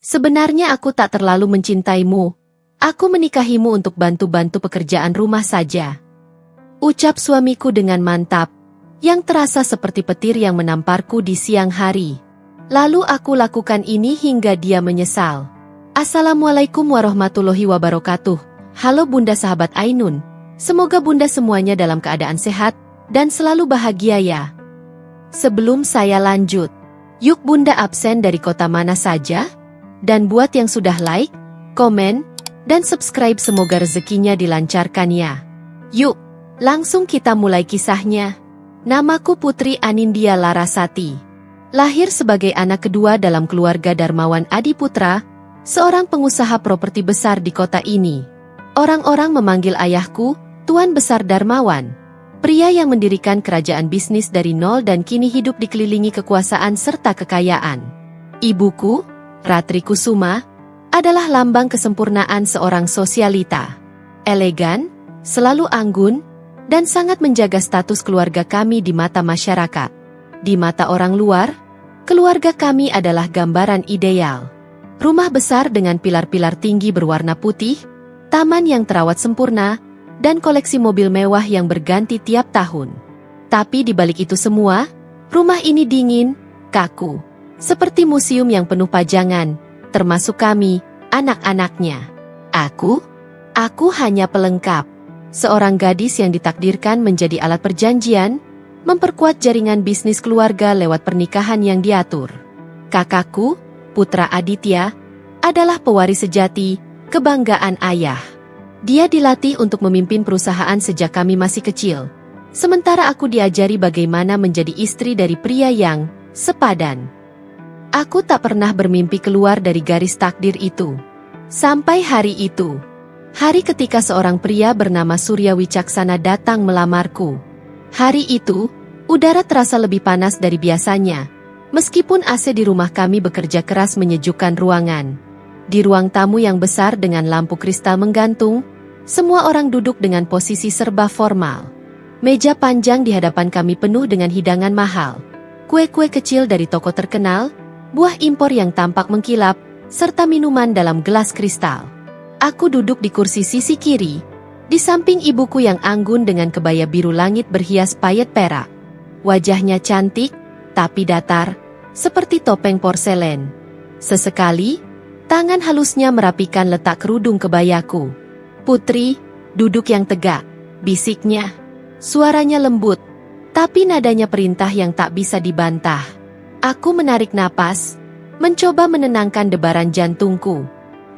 Sebenarnya aku tak terlalu mencintaimu. Aku menikahimu untuk bantu-bantu pekerjaan rumah saja. Ucap suamiku dengan mantap, yang terasa seperti petir yang menamparku di siang hari. Lalu aku lakukan ini hingga dia menyesal. Assalamualaikum warahmatullahi wabarakatuh. Halo Bunda sahabat Ainun. Semoga Bunda semuanya dalam keadaan sehat dan selalu bahagia ya. Sebelum saya lanjut, yuk Bunda absen dari kota mana saja? Dan buat yang sudah like, komen, dan subscribe semoga rezekinya dilancarkan ya. Yuk, langsung kita mulai kisahnya. Namaku Putri Anindya Larasati. Lahir sebagai anak kedua dalam keluarga Darmawan Adiputra, seorang pengusaha properti besar di kota ini. Orang-orang memanggil ayahku, Tuan Besar Darmawan. Pria yang mendirikan kerajaan bisnis dari nol dan kini hidup dikelilingi kekuasaan serta kekayaan. Ibuku, Ratri Kusuma, adalah lambang kesempurnaan seorang sosialita. Elegan, selalu anggun, dan sangat menjaga status keluarga kami di mata masyarakat. Di mata orang luar, keluarga kami adalah gambaran ideal. Rumah besar dengan pilar-pilar tinggi berwarna putih, taman yang terawat sempurna, dan koleksi mobil mewah yang berganti tiap tahun. Tapi di balik itu semua, rumah ini dingin, kaku. Seperti museum yang penuh pajangan, termasuk kami, anak-anaknya. Aku hanya pelengkap. Seorang gadis yang ditakdirkan menjadi alat perjanjian, memperkuat jaringan bisnis keluarga lewat pernikahan yang diatur. Kakakku, Putra Aditya, adalah pewaris sejati, kebanggaan ayah. Dia dilatih untuk memimpin perusahaan sejak kami masih kecil. Sementara aku diajari bagaimana menjadi istri dari pria yang sepadan. Aku tak pernah bermimpi keluar dari garis takdir itu. Sampai hari itu. Hari ketika seorang pria bernama Surya Wicaksana datang melamarku. Hari itu, udara terasa lebih panas dari biasanya. Meskipun AC di rumah kami bekerja keras menyejukkan ruangan. Di ruang tamu yang besar dengan lampu kristal menggantung, semua orang duduk dengan posisi serba formal. Meja panjang di hadapan kami penuh dengan hidangan mahal. Kue-kue kecil dari toko terkenal, buah impor yang tampak mengkilap, serta minuman dalam gelas kristal. Aku duduk di kursi sisi kiri, di samping ibuku yang anggun dengan kebaya biru langit berhias payet perak. Wajahnya cantik, tapi datar, seperti topeng porselen. Sesekali, tangan halusnya merapikan letak kerudung kebayaku. Putri, duduk yang tegak, bisiknya. Suaranya lembut, tapi nadanya perintah yang tak bisa dibantah. Aku menarik napas, mencoba menenangkan debaran jantungku.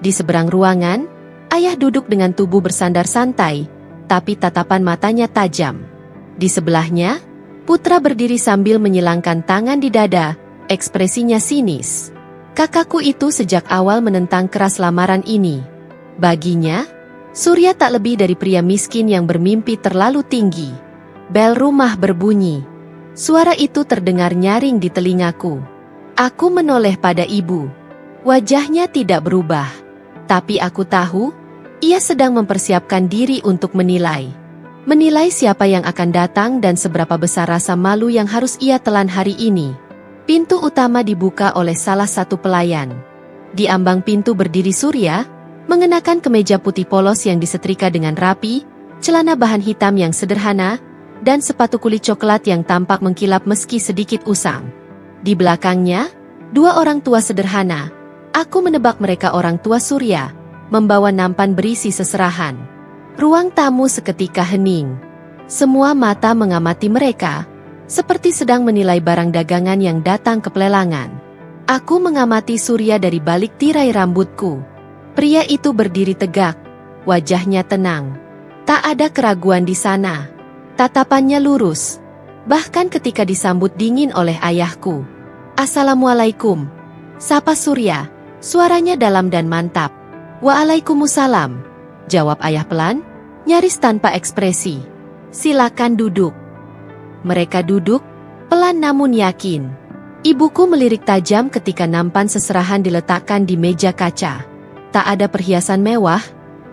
Di seberang ruangan, ayah duduk dengan tubuh bersandar santai, tapi tatapan matanya tajam. Di sebelahnya, Putra berdiri sambil menyilangkan tangan di dada, ekspresinya sinis. Kakakku itu sejak awal menentang keras lamaran ini. Baginya, Surya tak lebih dari pria miskin yang bermimpi terlalu tinggi. Bel rumah berbunyi. Suara itu terdengar nyaring di telingaku. Aku menoleh pada ibu. Wajahnya tidak berubah. Tapi aku tahu, ia sedang mempersiapkan diri untuk menilai. Menilai siapa yang akan datang dan seberapa besar rasa malu yang harus ia telan hari ini. Pintu utama dibuka oleh salah satu pelayan. Di ambang pintu berdiri Surya, mengenakan kemeja putih polos yang disetrika dengan rapi, celana bahan hitam yang sederhana, dan sepatu kulit coklat yang tampak mengkilap meski sedikit usang. Di belakangnya, dua orang tua sederhana. Aku menebak mereka orang tua Surya, membawa nampan berisi seserahan. Ruang tamu seketika hening. Semua mata mengamati mereka, seperti sedang menilai barang dagangan yang datang ke pelelangan. Aku mengamati Surya dari balik tirai rambutku. Pria itu berdiri tegak, wajahnya tenang. Tak ada keraguan di sana. Tatapannya lurus, bahkan ketika disambut dingin oleh ayahku. Assalamualaikum, sapa Surya, suaranya dalam dan mantap. Waalaikumsalam, jawab ayah pelan, nyaris tanpa ekspresi. Silakan duduk. Mereka duduk, pelan namun yakin. Ibuku melirik tajam ketika nampan seserahan diletakkan di meja kaca. Tak ada perhiasan mewah,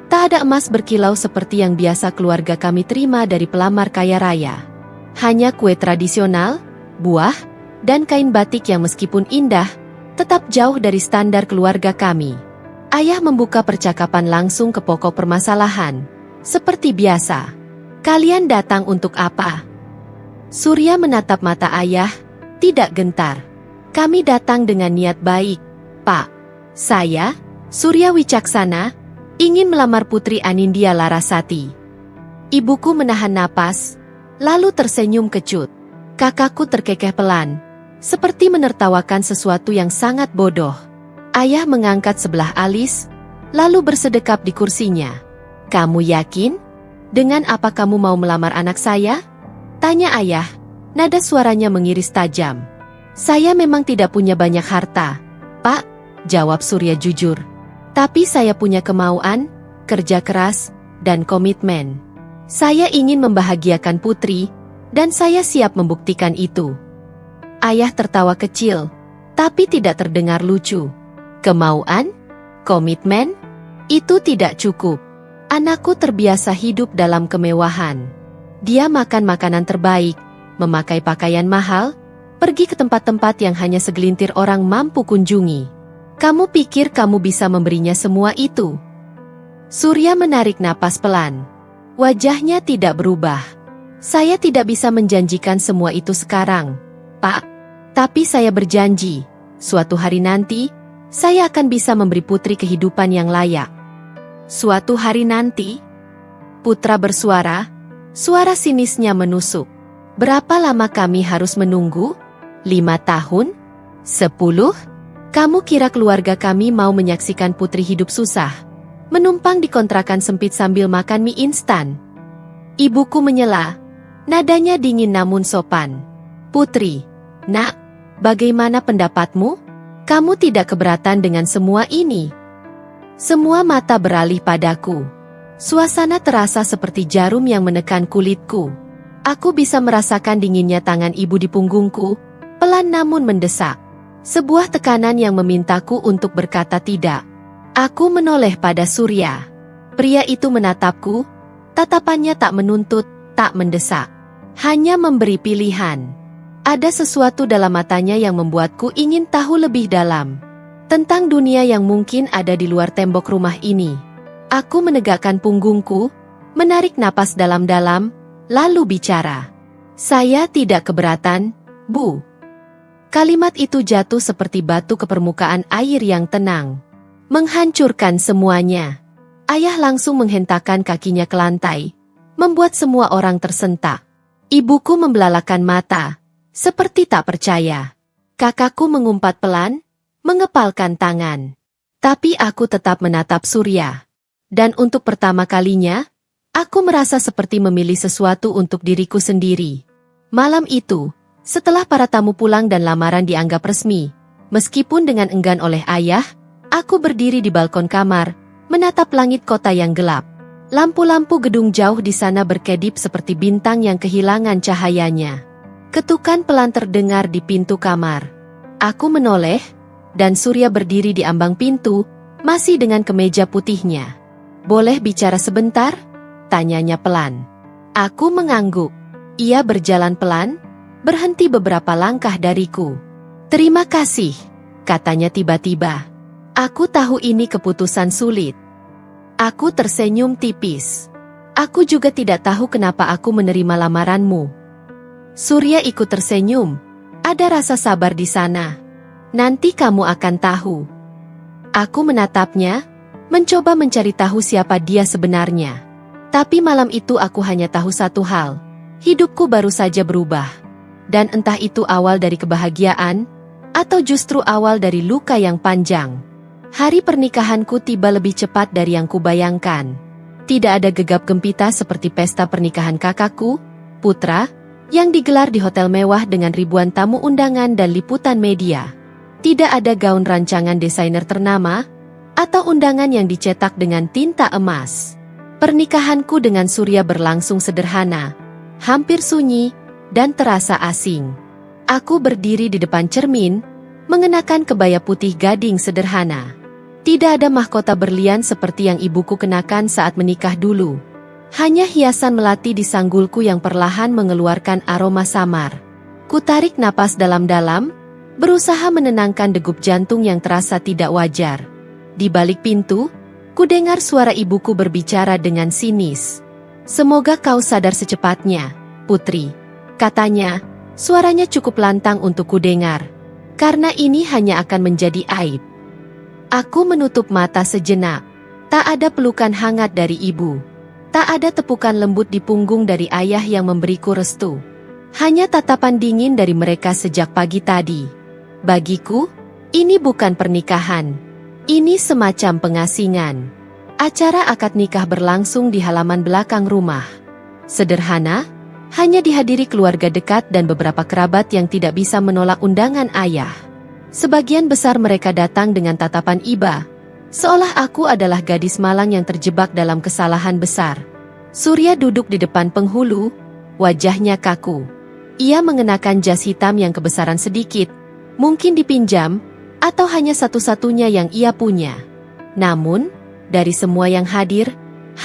tak ada emas berkilau seperti yang biasa keluarga kami terima dari pelamar kaya raya. Hanya kue tradisional, buah, dan kain batik yang meskipun indah, tetap jauh dari standar keluarga kami. Ayah membuka percakapan langsung ke pokok permasalahan. Seperti biasa. Kalian datang untuk apa? Surya menatap mata ayah, tidak gentar. Kami datang dengan niat baik, Pak. Saya, Surya Wicaksana, ingin melamar Putri Anindya Larasati. Ibuku menahan napas, lalu tersenyum kecut. Kakakku terkekeh pelan, seperti menertawakan sesuatu yang sangat bodoh. Ayah mengangkat sebelah alis, lalu bersedekap di kursinya. Kamu yakin? Dengan apa kamu mau melamar anak saya? Tanya ayah, nada suaranya mengiris tajam. Saya memang tidak punya banyak harta, Pak, jawab Surya jujur. Tapi saya punya kemauan, kerja keras, dan komitmen. Saya ingin membahagiakan Putri, dan saya siap membuktikan itu. Ayah tertawa kecil, tapi tidak terdengar lucu. Kemauan? Komitmen? Itu tidak cukup. Anakku terbiasa hidup dalam kemewahan. Dia makan makanan terbaik, memakai pakaian mahal, pergi ke tempat-tempat yang hanya segelintir orang mampu kunjungi. Kamu pikir kamu bisa memberinya semua itu? Surya menarik napas pelan. Wajahnya tidak berubah. Saya tidak bisa menjanjikan semua itu sekarang, Pak. Tapi saya berjanji, suatu hari nanti, saya akan bisa memberi Putri kehidupan yang layak. Suatu hari nanti? Putra bersuara, suara sinisnya menusuk. Berapa lama kami harus menunggu? 5 tahun? 10? Kamu kira keluarga kami mau menyaksikan Putri hidup susah? Menumpang di kontrakan sempit sambil makan mie instan? Ibuku menyela, nadanya dingin namun sopan. Putri, nak, bagaimana pendapatmu? Kamu tidak keberatan dengan semua ini? Semua mata beralih padaku. Suasana terasa seperti jarum yang menekan kulitku. Aku bisa merasakan dinginnya tangan ibu di punggungku, pelan namun mendesak. Sebuah tekanan yang memintaku untuk berkata tidak. Aku menoleh pada Surya. Pria itu menatapku, tatapannya tak menuntut, tak mendesak. Hanya memberi pilihan. Ada sesuatu dalam matanya yang membuatku ingin tahu lebih dalam. Tentang dunia yang mungkin ada di luar tembok rumah ini. Aku menegakkan punggungku, menarik napas dalam-dalam, lalu bicara. Saya tidak keberatan, Bu. Kalimat itu jatuh seperti batu ke permukaan air yang tenang. Menghancurkan semuanya. Ayah langsung menghentakkan kakinya ke lantai, membuat semua orang tersentak. Ibuku membelalakan mata, seperti tak percaya. Kakakku mengumpat pelan, mengepalkan tangan. Tapi aku tetap menatap Surya. Dan untuk pertama kalinya, aku merasa seperti memilih sesuatu untuk diriku sendiri. Malam itu, setelah para tamu pulang dan lamaran dianggap resmi, meskipun dengan enggan oleh ayah, aku berdiri di balkon kamar, menatap langit kota yang gelap. Lampu-lampu gedung jauh di sana berkedip seperti bintang yang kehilangan cahayanya. Ketukan pelan terdengar di pintu kamar. Aku menoleh, dan Surya berdiri di ambang pintu, masih dengan kemeja putihnya. Boleh bicara sebentar? Tanyanya pelan. Aku mengangguk. Ia berjalan pelan, berhenti beberapa langkah dariku. Terima kasih, katanya tiba-tiba. Aku tahu ini keputusan sulit. Aku tersenyum tipis. Aku juga tidak tahu kenapa aku menerima lamaranmu. Surya ikut tersenyum. Ada rasa sabar di sana. Nanti kamu akan tahu. Aku menatapnya, mencoba mencari tahu siapa dia sebenarnya. Tapi malam itu aku hanya tahu satu hal. Hidupku baru saja berubah. Dan entah itu awal dari kebahagiaan, atau justru awal dari luka yang panjang. Hari pernikahanku tiba lebih cepat dari yang kubayangkan. Tidak ada gegap gempita seperti pesta pernikahan kakakku, Putra, yang digelar di hotel mewah dengan ribuan tamu undangan dan liputan media. Tidak ada gaun rancangan desainer ternama, atau undangan yang dicetak dengan tinta emas. Pernikahanku dengan Surya berlangsung sederhana, hampir sunyi, dan terasa asing. Aku berdiri di depan cermin, mengenakan kebaya putih gading sederhana. Tidak ada mahkota berlian seperti yang ibuku kenakan saat menikah dulu. Hanya hiasan melati di sanggulku yang perlahan mengeluarkan aroma samar. Kutarik napas dalam-dalam, berusaha menenangkan degup jantung yang terasa tidak wajar. Di balik pintu, kudengar suara ibuku berbicara dengan sinis. "Semoga kau sadar secepatnya, Putri," katanya. Suaranya cukup lantang untuk kudengar, karena ini hanya akan menjadi aib. Aku menutup mata sejenak. Tak ada pelukan hangat dari ibu. Tak ada tepukan lembut di punggung dari ayah yang memberiku restu. Hanya tatapan dingin dari mereka sejak pagi tadi. Bagiku, ini bukan pernikahan. Ini semacam pengasingan. Acara akad nikah berlangsung di halaman belakang rumah. Sederhana, hanya dihadiri keluarga dekat dan beberapa kerabat yang tidak bisa menolak undangan ayah. Sebagian besar mereka datang dengan tatapan iba, seolah aku adalah gadis malang yang terjebak dalam kesalahan besar. Surya duduk di depan penghulu, wajahnya kaku. Ia mengenakan jas hitam yang kebesaran sedikit, mungkin dipinjam, atau hanya satu-satunya yang ia punya. Namun, dari semua yang hadir,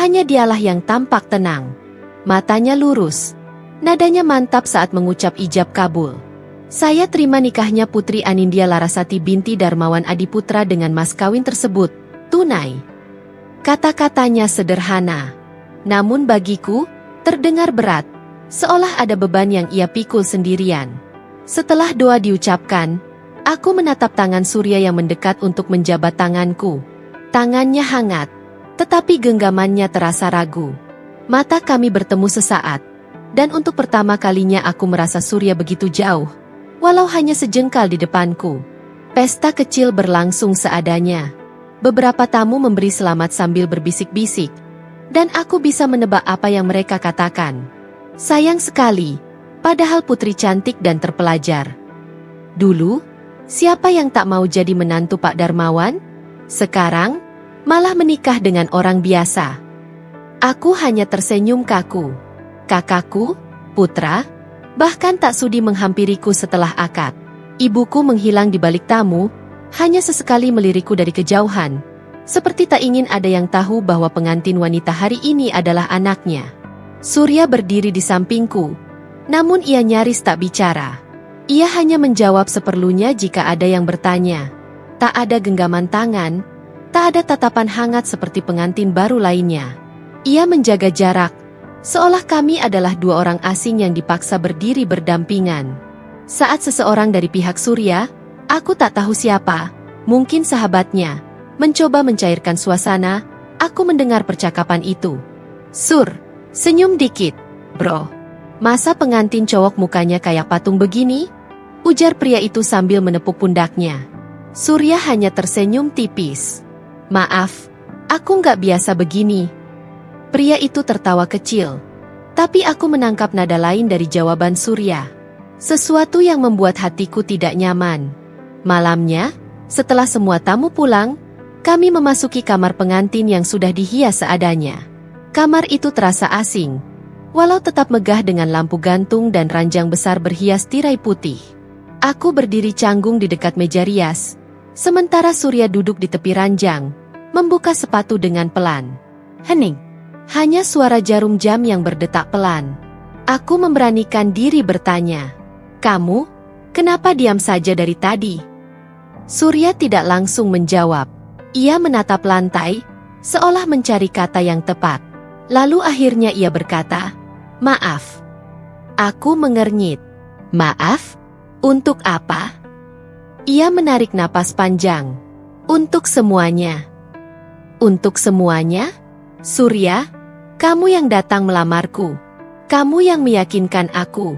hanya dialah yang tampak tenang. Matanya lurus, nadanya mantap saat mengucap ijab kabul. "Saya terima nikahnya Putri Anindya Larasati binti Darmawan Adiputra dengan mas kawin tersebut, tunai." Kata-katanya sederhana, namun bagiku, terdengar berat, seolah ada beban yang ia pikul sendirian. Setelah doa diucapkan, aku menatap tangan Surya yang mendekat untuk menjabat tanganku. Tangannya hangat, tetapi genggamannya terasa ragu. Mata kami bertemu sesaat, dan untuk pertama kalinya aku merasa Surya begitu jauh, walau hanya sejengkal di depanku. Pesta kecil berlangsung seadanya. Beberapa tamu memberi selamat sambil berbisik-bisik, dan aku bisa menebak apa yang mereka katakan. Sayang sekali, padahal putri cantik dan terpelajar. Dulu, siapa yang tak mau jadi menantu Pak Darmawan? Sekarang, malah menikah dengan orang biasa. Aku hanya tersenyum kaku. Kakakku, Putra, bahkan tak sudi menghampiriku setelah akad. Ibuku menghilang di balik tamu, hanya sesekali melirikku dari kejauhan, seperti tak ingin ada yang tahu bahwa pengantin wanita hari ini adalah anaknya. Surya berdiri di sampingku, namun ia nyaris tak bicara. Ia hanya menjawab seperlunya jika ada yang bertanya. Tak ada genggaman tangan, tak ada tatapan hangat seperti pengantin baru lainnya. Ia menjaga jarak, seolah kami adalah dua orang asing yang dipaksa berdiri berdampingan. Saat seseorang dari pihak Surya, aku tak tahu siapa, mungkin sahabatnya, mencoba mencairkan suasana, aku mendengar percakapan itu. "Sur, senyum dikit, bro. Masa pengantin cowok mukanya kayak patung begini?" ujar pria itu sambil menepuk pundaknya. Surya hanya tersenyum tipis. "Maaf, aku nggak biasa begini." Pria itu tertawa kecil, tapi aku menangkap nada lain dari jawaban Surya. Sesuatu yang membuat hatiku tidak nyaman. Malamnya, setelah semua tamu pulang, kami memasuki kamar pengantin yang sudah dihias seadanya. Kamar itu terasa asing, walau tetap megah dengan lampu gantung dan ranjang besar berhias tirai putih. Aku berdiri canggung di dekat meja rias, sementara Surya duduk di tepi ranjang, membuka sepatu dengan pelan. Hening. Hanya suara jarum jam yang berdetak pelan. Aku memberanikan diri bertanya, "Kamu, kenapa diam saja dari tadi?" Surya tidak langsung menjawab. Ia menatap lantai, seolah mencari kata yang tepat. Lalu akhirnya ia berkata, "Maaf." Aku mengernyit. "Maaf? Untuk apa?" Ia menarik napas panjang. "Untuk semuanya." "Untuk semuanya? Surya, kamu yang datang melamarku. Kamu yang meyakinkan aku.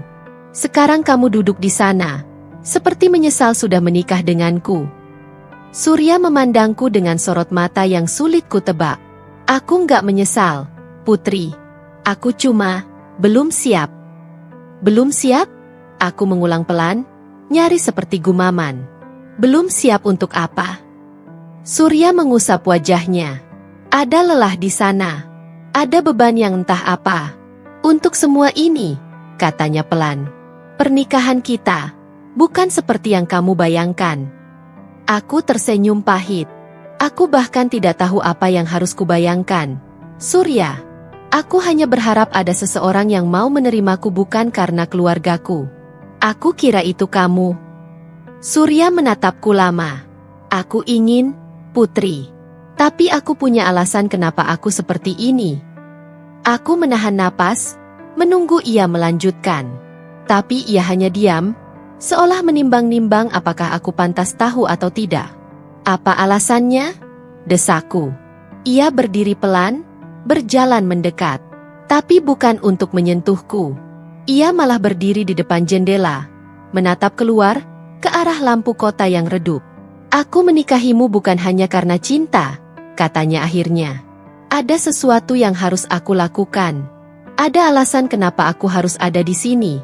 Sekarang kamu duduk di sana, seperti menyesal sudah menikah denganku." Surya memandangku dengan sorot mata yang sulit kutebak. "Aku nggak menyesal, Putri. Aku cuma belum siap." "Belum siap?" Aku mengulang pelan, nyaris seperti gumaman. "Belum siap untuk apa?" Surya mengusap wajahnya. "Ada lelah di sana. Ada beban yang entah apa. Untuk semua ini," katanya pelan, "pernikahan kita bukan seperti yang kamu bayangkan." Aku tersenyum pahit. Aku bahkan tidak tahu apa yang harus kubayangkan. "Surya, aku hanya berharap ada seseorang yang mau menerimaku bukan karena keluargaku." "Aku kira itu kamu." Surya menatapku lama. Aku ingin, Putri. Tapi aku punya alasan kenapa aku seperti ini. Aku menahan napas, menunggu ia melanjutkan. Tapi ia hanya diam, seolah menimbang-nimbang apakah aku pantas tahu atau tidak. Apa alasannya? Desaku. Ia berdiri pelan, berjalan mendekat. Tapi bukan untuk menyentuhku. Ia malah berdiri di depan jendela, menatap keluar, ke arah lampu kota yang redup. Aku menikahimu bukan hanya karena cinta, katanya akhirnya. Ada sesuatu yang harus aku lakukan. Ada alasan kenapa aku harus ada di sini.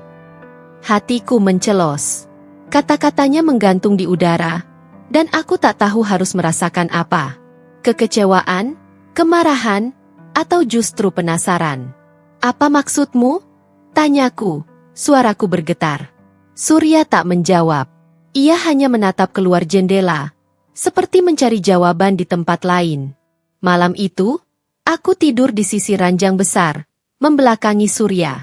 Hatiku mencelos. Kata-katanya menggantung di udara, dan aku tak tahu harus merasakan apa. Kekecewaan, kemarahan, atau justru penasaran. Apa maksudmu? Tanyaku, suaraku bergetar. Surya tak menjawab. Ia hanya menatap keluar jendela, seperti mencari jawaban di tempat lain. Malam itu, aku tidur di sisi ranjang besar, membelakangi Surya.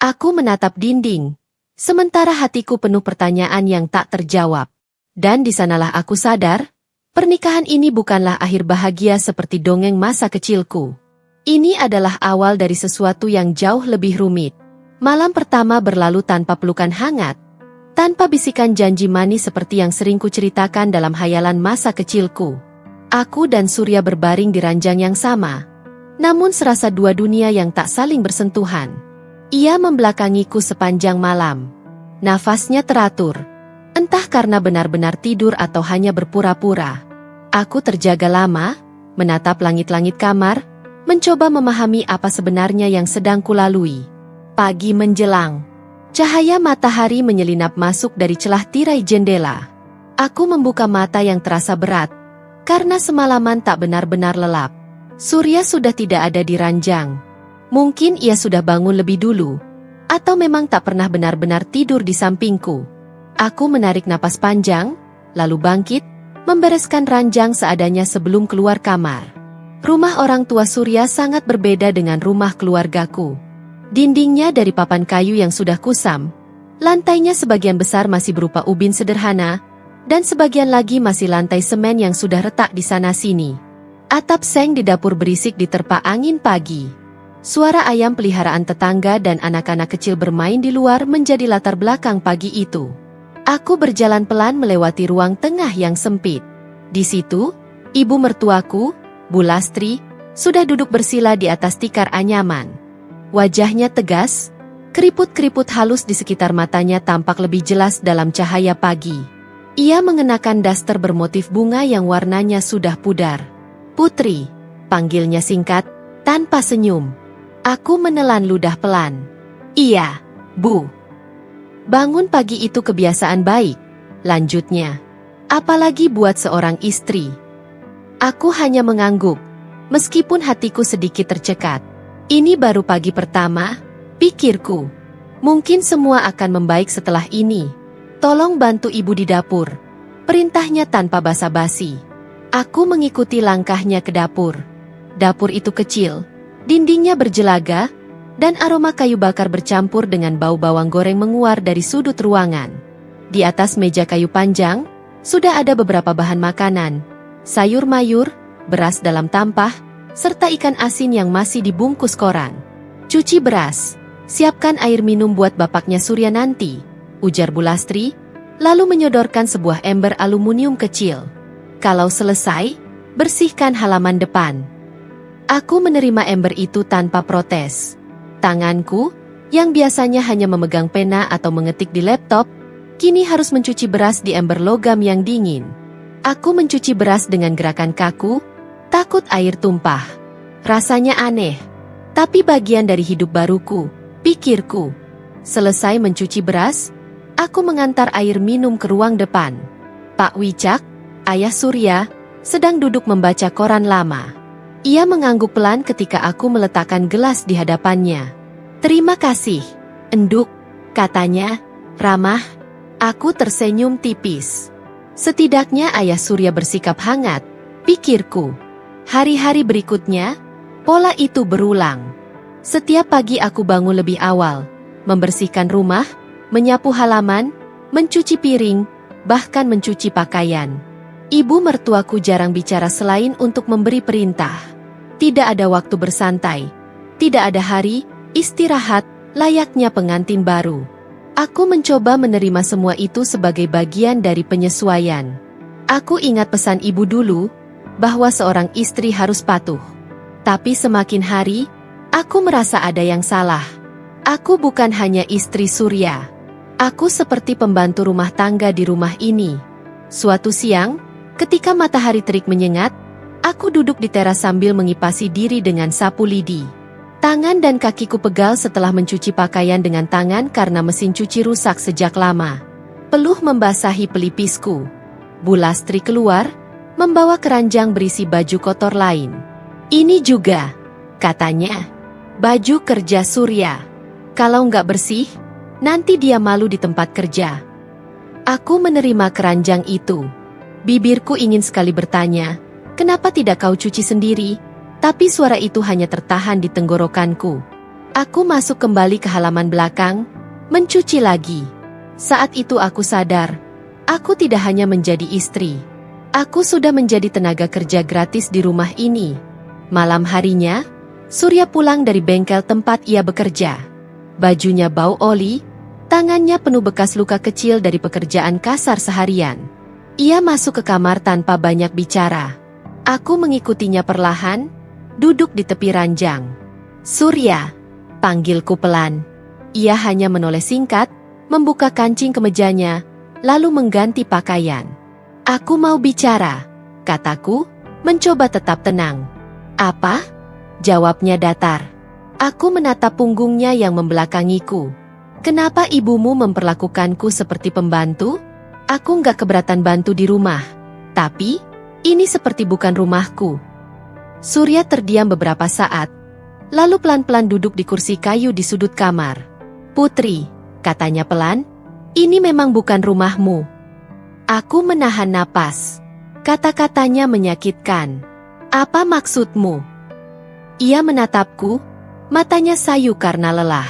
Aku menatap dinding, sementara hatiku penuh pertanyaan yang tak terjawab. Dan di sanalah aku sadar, pernikahan ini bukanlah akhir bahagia seperti dongeng masa kecilku. Ini adalah awal dari sesuatu yang jauh lebih rumit. Malam pertama berlalu tanpa pelukan hangat, tanpa bisikan janji manis seperti yang sering kuceritakan dalam hayalan masa kecilku. Aku dan Surya berbaring di ranjang yang sama, namun serasa dua dunia yang tak saling bersentuhan. Ia membelakangiku sepanjang malam. Nafasnya teratur, entah karena benar-benar tidur atau hanya berpura-pura. Aku terjaga lama, menatap langit-langit kamar, mencoba memahami apa sebenarnya yang sedang kulalui. Pagi menjelang. Cahaya matahari menyelinap masuk dari celah tirai jendela. Aku membuka mata yang terasa berat, karena semalaman tak benar-benar lelap. Surya sudah tidak ada di ranjang. Mungkin ia sudah bangun lebih dulu, atau memang tak pernah benar-benar tidur di sampingku. Aku menarik napas panjang, lalu bangkit, membereskan ranjang seadanya sebelum keluar kamar. Rumah orang tua Surya sangat berbeda dengan rumah keluargaku. Dindingnya dari papan kayu yang sudah kusam, lantainya sebagian besar masih berupa ubin sederhana, dan sebagian lagi masih lantai semen yang sudah retak di sana-sini. Atap seng di dapur berisik diterpa angin pagi. Suara ayam peliharaan tetangga dan anak-anak kecil bermain di luar menjadi latar belakang pagi itu. Aku berjalan pelan melewati ruang tengah yang sempit. Di situ, ibu mertuaku, Bu Lastri, sudah duduk bersila di atas tikar anyaman. Wajahnya tegas, keriput-keriput halus di sekitar matanya tampak lebih jelas dalam cahaya pagi. Ia mengenakan daster bermotif bunga yang warnanya sudah pudar. Putri, panggilnya singkat, tanpa senyum. Aku menelan ludah pelan. Iya, Bu. Bangun pagi itu kebiasaan baik, lanjutnya. Apalagi buat seorang istri. Aku hanya mengangguk, meskipun hatiku sedikit tercekat. Ini baru pagi pertama, pikirku. Mungkin semua akan membaik setelah ini. Tolong bantu ibu di dapur. Perintahnya tanpa basa-basi. Aku mengikuti langkahnya ke dapur. Dapur itu kecil, dindingnya berjelaga, dan aroma kayu bakar bercampur dengan bau bawang goreng menguar dari sudut ruangan. Di atas meja kayu panjang, sudah ada beberapa bahan makanan, sayur mayur, beras dalam tampah, serta ikan asin yang masih dibungkus koran. Cuci beras, siapkan air minum buat bapaknya Surya nanti, ujar Bu Lastri, lalu menyodorkan sebuah ember aluminium kecil. Kalau selesai, bersihkan halaman depan. Aku menerima ember itu tanpa protes. Tanganku, yang biasanya hanya memegang pena atau mengetik di laptop, kini harus mencuci beras di ember logam yang dingin. Aku mencuci beras dengan gerakan kaku, takut air tumpah. Rasanya aneh, tapi bagian dari hidup baruku, pikirku. Selesai mencuci beras, aku mengantar air minum ke ruang depan. Pak Wicak, ayah Surya, sedang duduk membaca koran lama. Ia mengangguk pelan ketika aku meletakkan gelas di hadapannya. Terima kasih, Enduk, katanya, ramah. Aku tersenyum tipis. Setidaknya ayah Surya bersikap hangat, pikirku. Hari-hari berikutnya, pola itu berulang. Setiap pagi aku bangun lebih awal, membersihkan rumah, menyapu halaman, mencuci piring, bahkan mencuci pakaian. Ibu mertuaku jarang bicara selain untuk memberi perintah. Tidak ada waktu bersantai. Tidak ada hari istirahat layaknya pengantin baru. Aku mencoba menerima semua itu sebagai bagian dari penyesuaian. Aku ingat pesan ibu dulu, bahwa seorang istri harus patuh. Tapi semakin hari, aku merasa ada yang salah. Aku bukan hanya istri Surya. Aku seperti pembantu rumah tangga di rumah ini. Suatu siang, ketika matahari terik menyengat, aku duduk di teras sambil mengipasi diri dengan sapu lidi. Tangan dan kakiku pegal setelah mencuci pakaian dengan tangan karena mesin cuci rusak sejak lama. Peluh membasahi pelipisku. Bu Lastri keluar, membawa keranjang berisi baju kotor lain. Ini juga, katanya, baju kerja Surya. Kalau nggak bersih, nanti dia malu di tempat kerja. Aku menerima keranjang itu. Bibirku ingin sekali bertanya, kenapa tidak kau cuci sendiri? Tapi suara itu hanya tertahan di tenggorokanku. Aku masuk kembali ke halaman belakang, mencuci lagi. Saat itu aku sadar, aku tidak hanya menjadi istri. Aku sudah menjadi tenaga kerja gratis di rumah ini. Malam harinya, Surya pulang dari bengkel tempat ia bekerja. Bajunya bau oli, tangannya penuh bekas luka kecil dari pekerjaan kasar seharian. Ia masuk ke kamar tanpa banyak bicara. Aku mengikutinya perlahan, duduk di tepi ranjang. Surya, panggilku pelan. Ia hanya menoleh singkat, membuka kancing kemejanya, lalu mengganti pakaian. Aku mau bicara, kataku, mencoba tetap tenang. Apa? Jawabnya datar. Aku menatap punggungnya yang membelakangiku. Kenapa ibumu memperlakukanku seperti pembantu? Aku nggak keberatan bantu di rumah. Tapi, ini seperti bukan rumahku. Surya terdiam beberapa saat, lalu pelan-pelan duduk di kursi kayu di sudut kamar. Putri, katanya pelan, ini memang bukan rumahmu. Aku menahan napas. Kata-katanya menyakitkan. Apa maksudmu? Ia menatapku, matanya sayu karena lelah.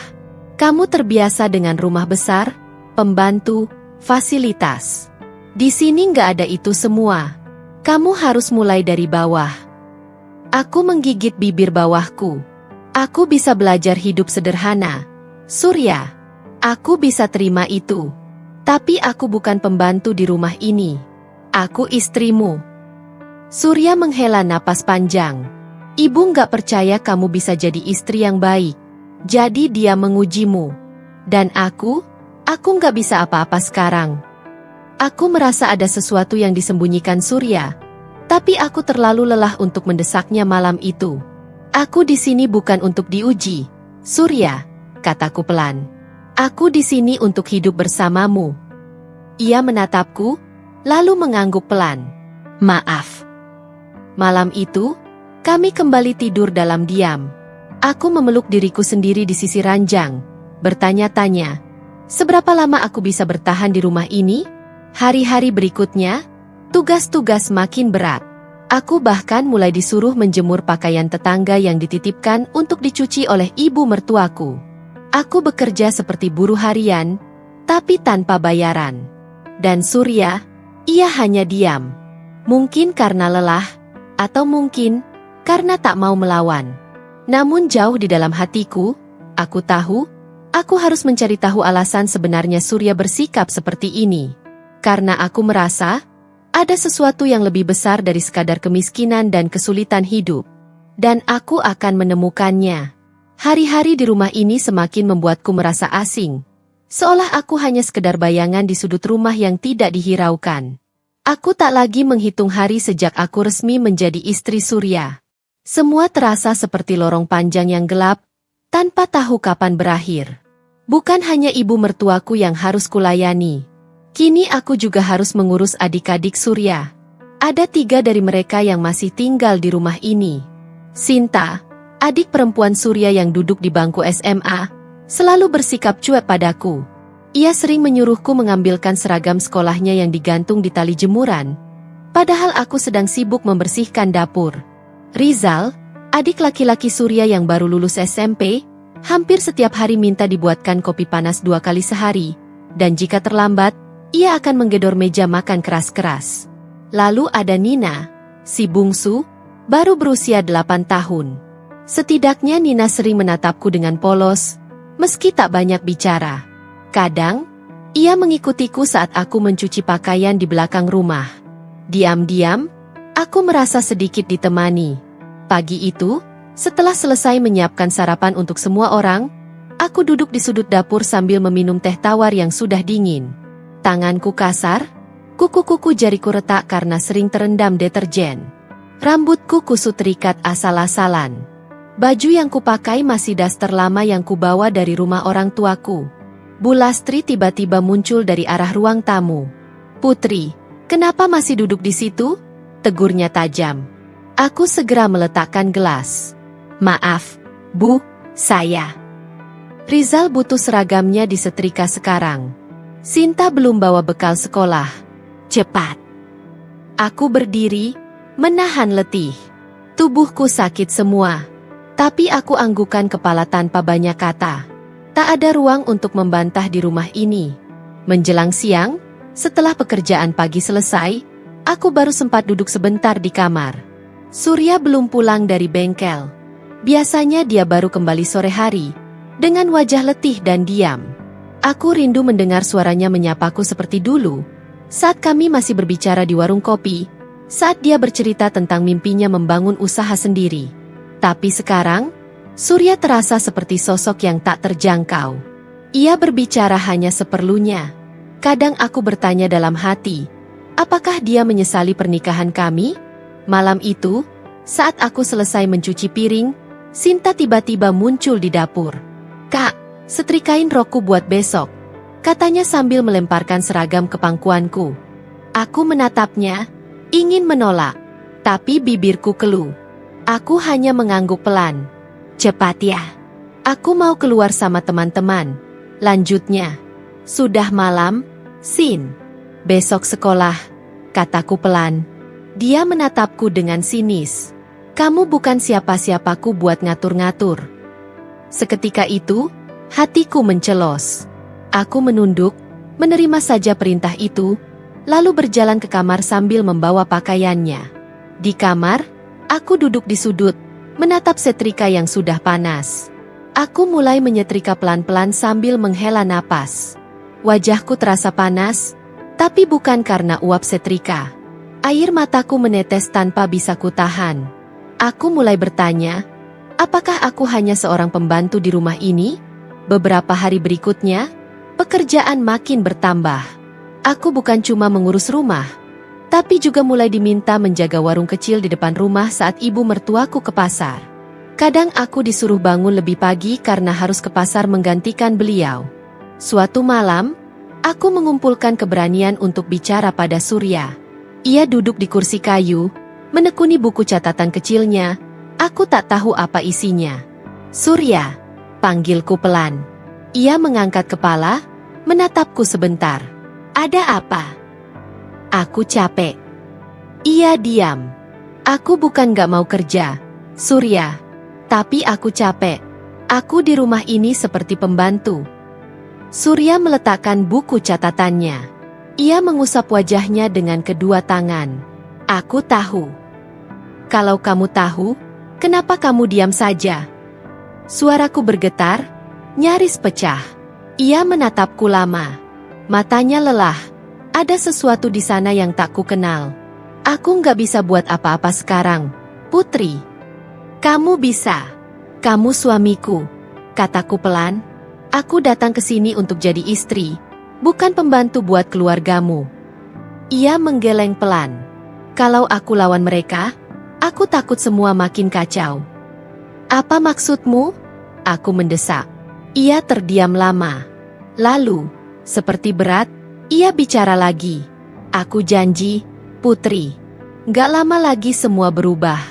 Kamu terbiasa dengan rumah besar, pembantu, fasilitas. Di sini nggak ada itu semua. Kamu harus mulai dari bawah. Aku menggigit bibir bawahku. Aku bisa belajar hidup sederhana. Surya, aku bisa terima itu. Tapi aku bukan pembantu di rumah ini. Aku istrimu. Surya menghela napas panjang. Ibu nggak percaya kamu bisa jadi istri yang baik. Jadi dia mengujimu. Dan aku nggak bisa apa-apa sekarang. Aku merasa ada sesuatu yang disembunyikan Surya. Tapi aku terlalu lelah untuk mendesaknya malam itu. Aku di sini bukan untuk diuji, Surya, kataku pelan. Aku di sini untuk hidup bersamamu. Ia menatapku, lalu mengangguk pelan. Maaf. Malam itu, kami kembali tidur dalam diam. Aku memeluk diriku sendiri di sisi ranjang, bertanya-tanya, seberapa lama aku bisa bertahan di rumah ini? Hari-hari berikutnya, tugas-tugas makin berat. Aku bahkan mulai disuruh menjemur pakaian tetangga yang dititipkan untuk dicuci oleh ibu mertuaku. Aku bekerja seperti buruh harian, tapi tanpa bayaran. Dan Surya, ia hanya diam. Mungkin karena lelah, atau mungkin karena tak mau melawan. Namun jauh di dalam hatiku, aku tahu, aku harus mencari tahu alasan sebenarnya Surya bersikap seperti ini. Karena aku merasa, ada sesuatu yang lebih besar dari sekadar kemiskinan dan kesulitan hidup. Dan aku akan menemukannya. Hari-hari di rumah ini semakin membuatku merasa asing. Seolah aku hanya sekedar bayangan di sudut rumah yang tidak dihiraukan. Aku tak lagi menghitung hari sejak aku resmi menjadi istri Surya. Semua terasa seperti lorong panjang yang gelap, tanpa tahu kapan berakhir. Bukan hanya ibu mertuaku yang harus kulayani. Kini aku juga harus mengurus adik-adik Surya. Ada 3 dari mereka yang masih tinggal di rumah ini. Sinta, adik perempuan Surya yang duduk di bangku SMA, selalu bersikap cuek padaku. Ia sering menyuruhku mengambilkan seragam sekolahnya yang digantung di tali jemuran. Padahal aku sedang sibuk membersihkan dapur. Rizal, adik laki-laki Surya yang baru lulus SMP, hampir setiap hari minta dibuatkan kopi panas 2 kali sehari. Dan jika terlambat, ia akan menggedor meja makan keras-keras. Lalu ada Nina, si bungsu, baru berusia 8 tahun. Setidaknya Nina sering menatapku dengan polos, meski tak banyak bicara. Kadang, ia mengikutiku saat aku mencuci pakaian di belakang rumah. Diam-diam, aku merasa sedikit ditemani. Pagi itu, setelah selesai menyiapkan sarapan untuk semua orang, aku duduk di sudut dapur sambil meminum teh tawar yang sudah dingin. Tanganku kasar, kuku-kuku jariku retak karena sering terendam deterjen. Rambutku kusut terikat asal-asalan. Baju yang kupakai masih daster lama yang kubawa dari rumah orang tuaku. Bu Lastri tiba-tiba muncul dari arah ruang tamu. "Putri, kenapa masih duduk di situ?" tegurnya tajam. Aku segera meletakkan gelas. "Maaf, Bu, saya." Rizal butuh seragamnya disetrika sekarang. Sinta belum bawa bekal sekolah. Cepat. Aku berdiri, menahan letih. Tubuhku sakit semua. Tapi aku anggukan kepala tanpa banyak kata. Tak ada ruang untuk membantah di rumah ini. Menjelang siang, setelah pekerjaan pagi selesai, aku baru sempat duduk sebentar di kamar. Surya belum pulang dari bengkel. Biasanya dia baru kembali sore hari, dengan wajah letih dan diam. Aku rindu mendengar suaranya menyapaku seperti dulu, saat kami masih berbicara di warung kopi, saat dia bercerita tentang mimpinya membangun usaha sendiri. Tapi sekarang, Surya terasa seperti sosok yang tak terjangkau. Ia berbicara hanya seperlunya. Kadang aku bertanya dalam hati, apakah dia menyesali pernikahan kami? Malam itu, saat aku selesai mencuci piring, Sinta tiba-tiba muncul di dapur. "Kak, setrikain rokku buat besok," katanya sambil melemparkan seragam ke pangkuanku. Aku menatapnya, ingin menolak, tapi bibirku keluh. Aku hanya mengangguk pelan. "Cepat ya. Aku mau keluar sama teman-teman," lanjutnya. "Sudah malam, Sin. Besok sekolah," kataku pelan. Dia menatapku dengan sinis. "Kamu bukan siapa-siapaku buat ngatur-ngatur." Seketika itu, hatiku mencelos. Aku menunduk, menerima saja perintah itu, lalu berjalan ke kamar sambil membawa pakaiannya. Di kamar, aku duduk di sudut, menatap setrika yang sudah panas. Aku mulai menyetrika pelan-pelan sambil menghela napas. Wajahku terasa panas, tapi bukan karena uap setrika. Air mataku menetes tanpa bisa kutahan. Aku mulai bertanya, apakah aku hanya seorang pembantu di rumah ini? Beberapa hari berikutnya, pekerjaan makin bertambah. Aku bukan cuma mengurus rumah, tapi juga mulai diminta menjaga warung kecil di depan rumah saat ibu mertuaku ke pasar. Kadang aku disuruh bangun lebih pagi karena harus ke pasar menggantikan beliau. Suatu malam, aku mengumpulkan keberanian untuk bicara pada Surya. Ia duduk di kursi kayu, menekuni buku catatan kecilnya. Aku tak tahu apa isinya. "Surya," panggilku pelan. Ia mengangkat kepala, menatapku sebentar. "Ada apa?" "Aku capek." Ia diam. "Aku bukan gak mau kerja, Surya. Tapi aku capek. Aku di rumah ini seperti pembantu." Surya meletakkan buku catatannya. Ia mengusap wajahnya dengan kedua tangan. "Aku tahu." "Kalau kamu tahu, kenapa kamu diam saja?" Suaraku bergetar, nyaris pecah. Ia menatapku lama. Matanya lelah. Ada sesuatu di sana yang tak ku kenal. "Aku nggak bisa buat apa-apa sekarang, Putri." "Kamu bisa. Kamu suamiku," kataku pelan. "Aku datang ke sini untuk jadi istri, bukan pembantu buat keluargamu." Ia menggeleng pelan. "Kalau aku lawan mereka, aku takut semua makin kacau." "Apa maksudmu?" Aku mendesak. Ia terdiam lama. Lalu, seperti berat, ia bicara lagi. "Aku janji, Putri. Gak lama lagi semua berubah."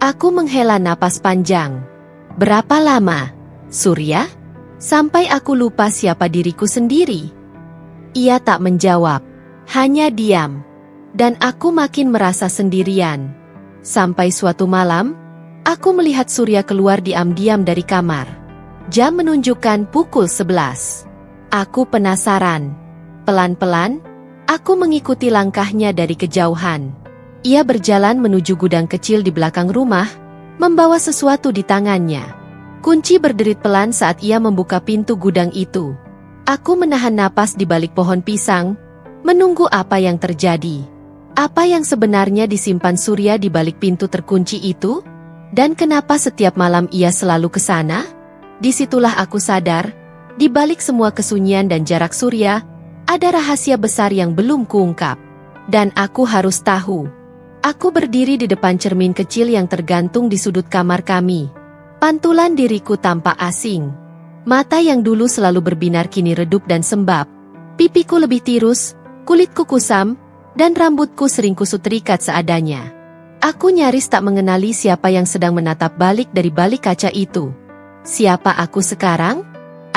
Aku menghela napas panjang. "Berapa lama, Surya?" Sampai aku lupa siapa diriku sendiri. Ia tak menjawab, hanya diam. Dan aku makin merasa sendirian. Sampai suatu malam, aku melihat Surya keluar diam-diam dari kamar. Jam menunjukkan pukul 11. Aku penasaran. Pelan-pelan, aku mengikuti langkahnya dari kejauhan. Ia berjalan menuju gudang kecil di belakang rumah, membawa sesuatu di tangannya. Kunci berderit pelan saat ia membuka pintu gudang itu. Aku menahan napas di balik pohon pisang, menunggu apa yang terjadi. Apa yang sebenarnya disimpan Surya di balik pintu terkunci itu? Dan kenapa setiap malam ia selalu ke sana? Disitulah aku sadar, di balik semua kesunyian dan jarak Surya, ada rahasia besar yang belum kuungkap. Dan aku harus tahu. Aku berdiri di depan cermin kecil yang tergantung di sudut kamar kami. Pantulan diriku tampak asing. Mata yang dulu selalu berbinar kini redup dan sembab. Pipiku lebih tirus, kulitku kusam, dan rambutku sering kusut terikat seadanya. Aku nyaris tak mengenali siapa yang sedang menatap balik dari balik kaca itu. Siapa aku sekarang?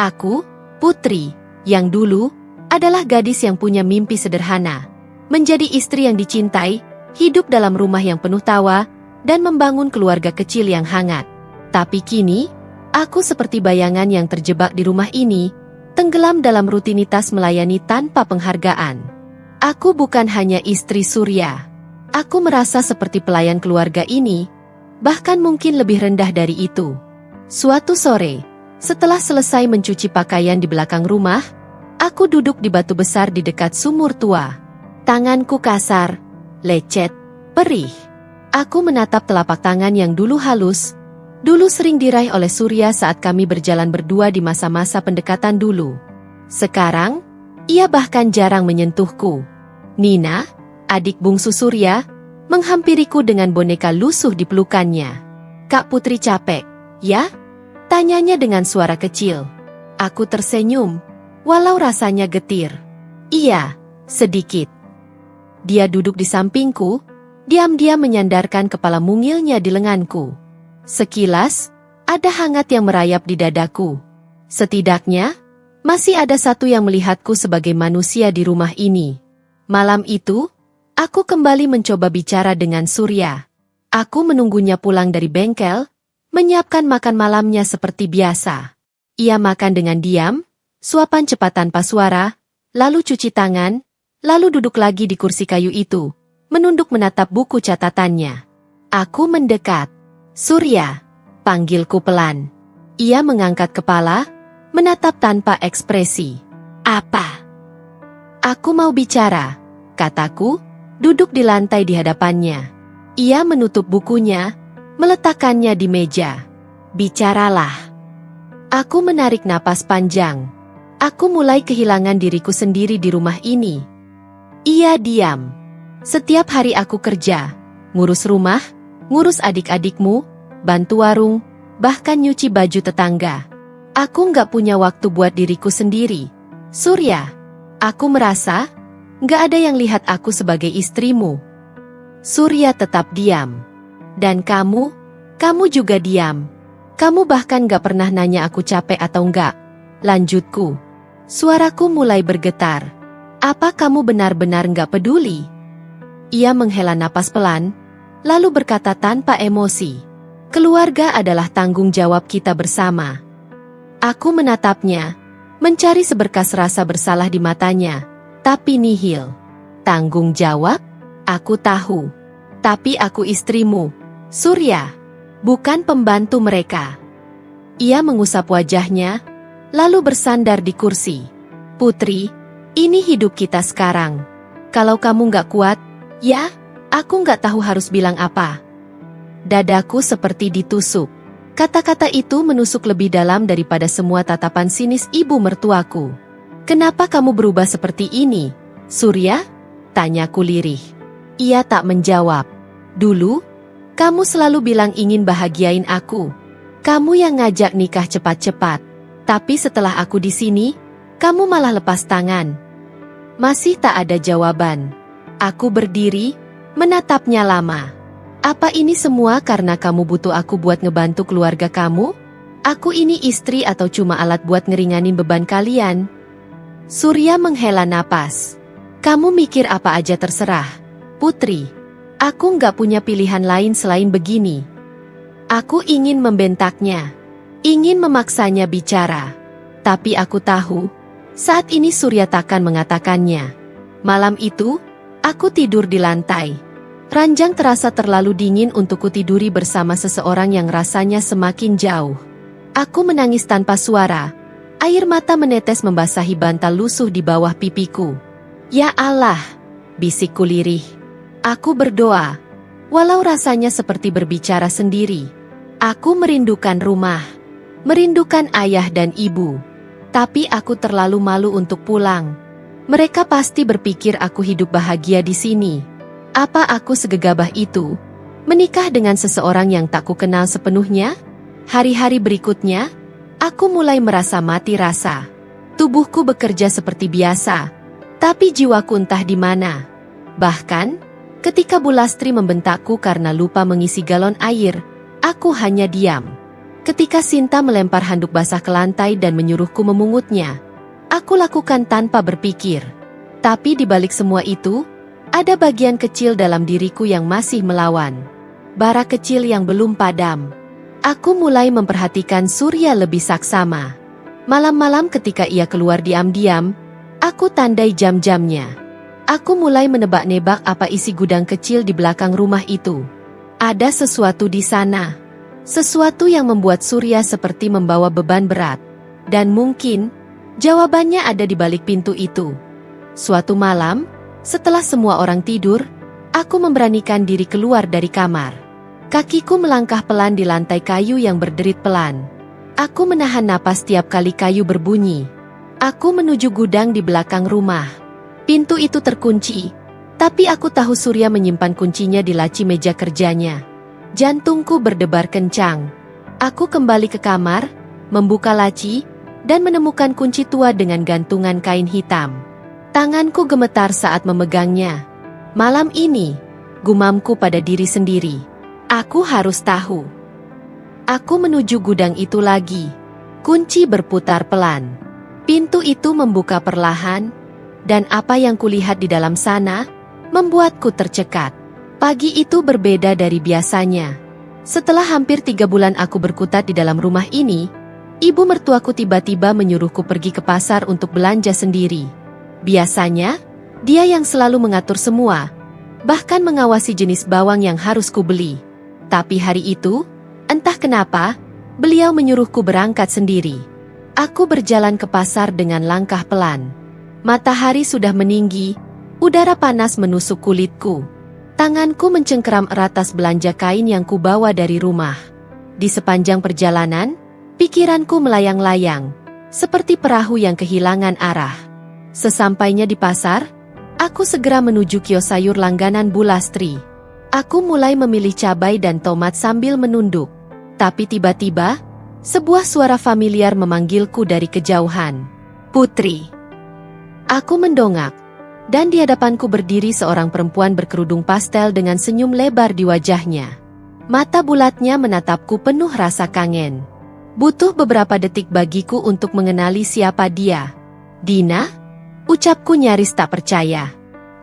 Aku, Putri, yang dulu adalah gadis yang punya mimpi sederhana. Menjadi istri yang dicintai, hidup dalam rumah yang penuh tawa, dan membangun keluarga kecil yang hangat. Tapi kini, aku seperti bayangan yang terjebak di rumah ini, tenggelam dalam rutinitas melayani tanpa penghargaan. Aku bukan hanya istri Surya. Aku merasa seperti pelayan keluarga ini, bahkan mungkin lebih rendah dari itu. Suatu sore, setelah selesai mencuci pakaian di belakang rumah, aku duduk di batu besar di dekat sumur tua. Tanganku kasar, lecet, perih. Aku menatap telapak tangan yang dulu halus, dulu sering diraih oleh Surya saat kami berjalan berdua di masa-masa pendekatan dulu. Sekarang, ia bahkan jarang menyentuhku. Nina, adik bungsu Surya, menghampiriku dengan boneka lusuh di pelukannya. Kak Putri capek, ya? Tanyanya dengan suara kecil. Aku tersenyum, walau rasanya getir. Iya, sedikit. Dia duduk di sampingku, diam-diam menyandarkan kepala mungilnya di lenganku. Sekilas, ada hangat yang merayap di dadaku. Setidaknya, masih ada satu yang melihatku sebagai manusia di rumah ini. Malam itu, aku kembali mencoba bicara dengan Surya. Aku menunggunya pulang dari bengkel, menyiapkan makan malamnya seperti biasa. Ia makan dengan diam, suapan cepat tanpa suara, lalu cuci tangan, lalu duduk lagi di kursi kayu itu, menunduk menatap buku catatannya. Aku mendekat. Surya, panggilku pelan. Ia mengangkat kepala, menatap tanpa ekspresi. Apa? Aku mau bicara, kataku, duduk di lantai di hadapannya. Ia menutup bukunya, meletakkannya di meja. Bicaralah. Aku menarik napas panjang. Aku mulai kehilangan diriku sendiri di rumah ini. Ia diam. Setiap hari aku kerja, ngurus rumah, ngurus adik-adikmu, bantu warung, bahkan nyuci baju tetangga. Aku nggak punya waktu buat diriku sendiri. Surya, aku merasa nggak ada yang lihat aku sebagai istrimu. Surya tetap diam. Dan kamu juga diam. Kamu bahkan nggak pernah nanya aku capek atau enggak. Lanjutku. Suaraku mulai bergetar. Apa kamu benar-benar nggak peduli? Ia menghela napas pelan, lalu berkata tanpa emosi. Keluarga adalah tanggung jawab kita bersama. Aku menatapnya, mencari seberkas rasa bersalah di matanya, tapi nihil. Tanggung jawab? Aku tahu. Tapi aku istrimu, Surya, bukan pembantu mereka. Ia mengusap wajahnya, lalu bersandar di kursi. Putri, ini hidup kita sekarang. Kalau kamu nggak kuat, ya, aku nggak tahu harus bilang apa. Dadaku seperti ditusuk. Kata-kata itu menusuk lebih dalam daripada semua tatapan sinis ibu mertuaku. Kenapa kamu berubah seperti ini, Surya? Tanyaku lirih. Ia tak menjawab. Dulu, kamu selalu bilang ingin bahagiain aku. Kamu yang ngajak nikah cepat-cepat. Tapi setelah aku di sini, kamu malah lepas tangan. Masih tak ada jawaban. Aku berdiri, menatapnya lama. Apa ini semua karena kamu butuh aku buat ngebantu keluarga kamu? Aku ini istri atau cuma alat buat ngeringanin beban kalian? Surya menghela napas. Kamu mikir apa aja terserah, Putri. Aku nggak punya pilihan lain selain begini. Aku ingin membentaknya. Ingin memaksanya bicara. Tapi aku tahu, Saat ini Surya takkan mengatakannya. Malam itu, aku tidur di lantai. Ranjang terasa terlalu dingin untuk kutiduri bersama seseorang yang rasanya semakin jauh. Aku menangis tanpa suara. Air mata menetes membasahi bantal lusuh di bawah pipiku. Ya Allah, bisikku lirih. Aku berdoa, walau rasanya seperti berbicara sendiri. Aku merindukan rumah, merindukan ayah dan ibu. Tapi aku terlalu malu untuk pulang. Mereka pasti berpikir aku hidup bahagia di sini. Apa aku segegabah itu? Menikah dengan seseorang yang tak kukenal sepenuhnya? Hari-hari berikutnya, aku mulai merasa mati rasa. Tubuhku bekerja seperti biasa, tapi jiwaku entah di mana. Bahkan, ketika Bu Lastri membentakku karena lupa mengisi galon air, aku hanya diam. Ketika Sinta melempar handuk basah ke lantai dan menyuruhku memungutnya, aku lakukan tanpa berpikir. Tapi di balik semua itu, ada bagian kecil dalam diriku yang masih melawan. Bara kecil yang belum padam. Aku mulai memperhatikan Surya lebih saksama. Malam-malam ketika ia keluar diam-diam, aku tandai jam-jamnya. Aku mulai menebak-nebak apa isi gudang kecil di belakang rumah itu. Ada sesuatu di sana. Sesuatu yang membuat Surya seperti membawa beban berat. Dan mungkin, jawabannya ada di balik pintu itu. Suatu malam, setelah semua orang tidur, aku memberanikan diri keluar dari kamar. Kakiku melangkah pelan di lantai kayu yang berderit pelan. Aku menahan napas tiap kali kayu berbunyi. Aku menuju gudang di belakang rumah. Pintu itu terkunci, tapi aku tahu Surya menyimpan kuncinya di laci meja kerjanya. Jantungku berdebar kencang. Aku kembali ke kamar, membuka laci, dan menemukan kunci tua dengan gantungan kain hitam. Tanganku gemetar saat memegangnya. Malam ini, gumamku pada diri sendiri. Aku harus tahu. Aku menuju gudang itu lagi. Kunci berputar pelan. Pintu itu membuka perlahan, dan apa yang kulihat di dalam sana, membuatku tercekat. Pagi itu berbeda dari biasanya. Setelah hampir 3 bulan aku berkutat di dalam rumah ini, ibu mertuaku tiba-tiba menyuruhku pergi ke pasar untuk belanja sendiri. Biasanya, dia yang selalu mengatur semua, bahkan mengawasi jenis bawang yang harus kubeli. Tapi hari itu, entah kenapa, beliau menyuruhku berangkat sendiri. Aku berjalan ke pasar dengan langkah pelan. Matahari sudah meninggi, udara panas menusuk kulitku. Tanganku mencengkeram erat tas belanja kain yang kubawa dari rumah. Di sepanjang perjalanan, pikiranku melayang-layang, seperti perahu yang kehilangan arah. Sesampainya di pasar, aku segera menuju kios sayur langganan Bu Lastri. Aku mulai memilih cabai dan tomat sambil menunduk. Tapi tiba-tiba, sebuah suara familiar memanggilku dari kejauhan. Putri. Aku mendongak, dan di hadapanku berdiri seorang perempuan berkerudung pastel dengan senyum lebar di wajahnya. Mata bulatnya menatapku penuh rasa kangen. Butuh beberapa detik bagiku untuk mengenali siapa dia. Dina? Ucapku nyaris tak percaya.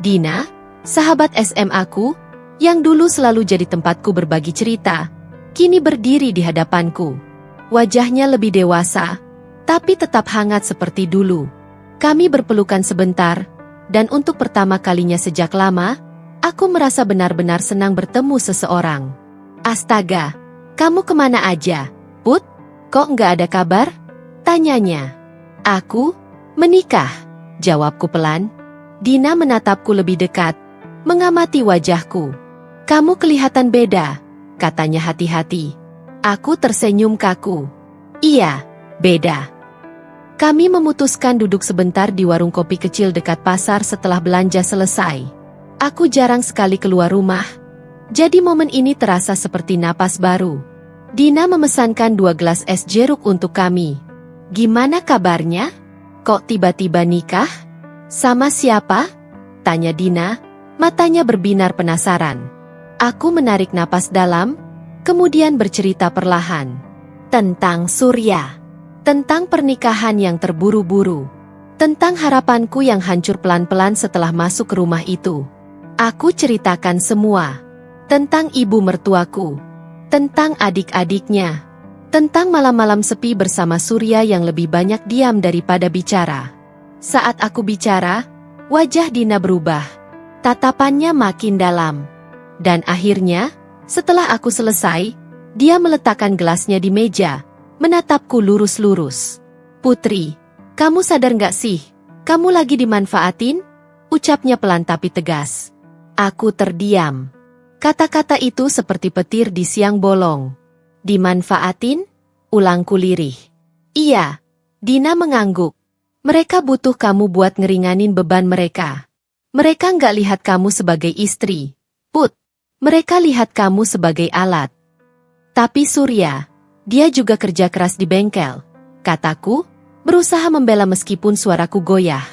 Dina, sahabat SMA-ku, yang dulu selalu jadi tempatku berbagi cerita, kini berdiri di hadapanku. Wajahnya lebih dewasa, tapi tetap hangat seperti dulu. Kami berpelukan sebentar, dan untuk pertama kalinya sejak lama, aku merasa benar-benar senang bertemu seseorang. Astaga, kamu kemana aja, Put? Kok nggak ada kabar? Tanyanya. Aku menikah. Jawabku pelan. Dina menatapku lebih dekat, mengamati wajahku. Kamu kelihatan beda, katanya hati-hati. Aku tersenyum kaku. Iya, beda. Kami memutuskan duduk sebentar di warung kopi kecil dekat pasar setelah belanja selesai. Aku jarang sekali keluar rumah, jadi momen ini terasa seperti napas baru. Dina memesankan 2 gelas es jeruk untuk kami. Gimana kabarnya? Kok tiba-tiba nikah? Sama siapa? Tanya Dina, matanya berbinar penasaran. Aku menarik napas dalam, kemudian bercerita perlahan. Tentang Surya. Tentang pernikahan yang terburu-buru. Tentang harapanku yang hancur pelan-pelan setelah masuk ke rumah itu. Aku ceritakan semua. Tentang ibu mertuaku. Tentang adik-adiknya. Tentang malam-malam sepi bersama Surya yang lebih banyak diam daripada bicara. Saat aku bicara, wajah Dina berubah. Tatapannya makin dalam. Dan akhirnya, setelah aku selesai, dia meletakkan gelasnya di meja, menatapku lurus-lurus. "Putri, kamu sadar nggak sih? Kamu lagi dimanfaatin?" Ucapnya pelan tapi tegas. Aku terdiam. Kata-kata itu seperti petir di siang bolong. "Dimanfaatin?" Ulangku lirih. "Iya." Dina mengangguk. "Mereka butuh kamu buat ngeringanin beban mereka. Mereka nggak lihat kamu sebagai istri, Put. Mereka lihat kamu sebagai alat." "Tapi Surya, dia juga kerja keras di bengkel," kataku, berusaha membela meskipun suaraku goyah.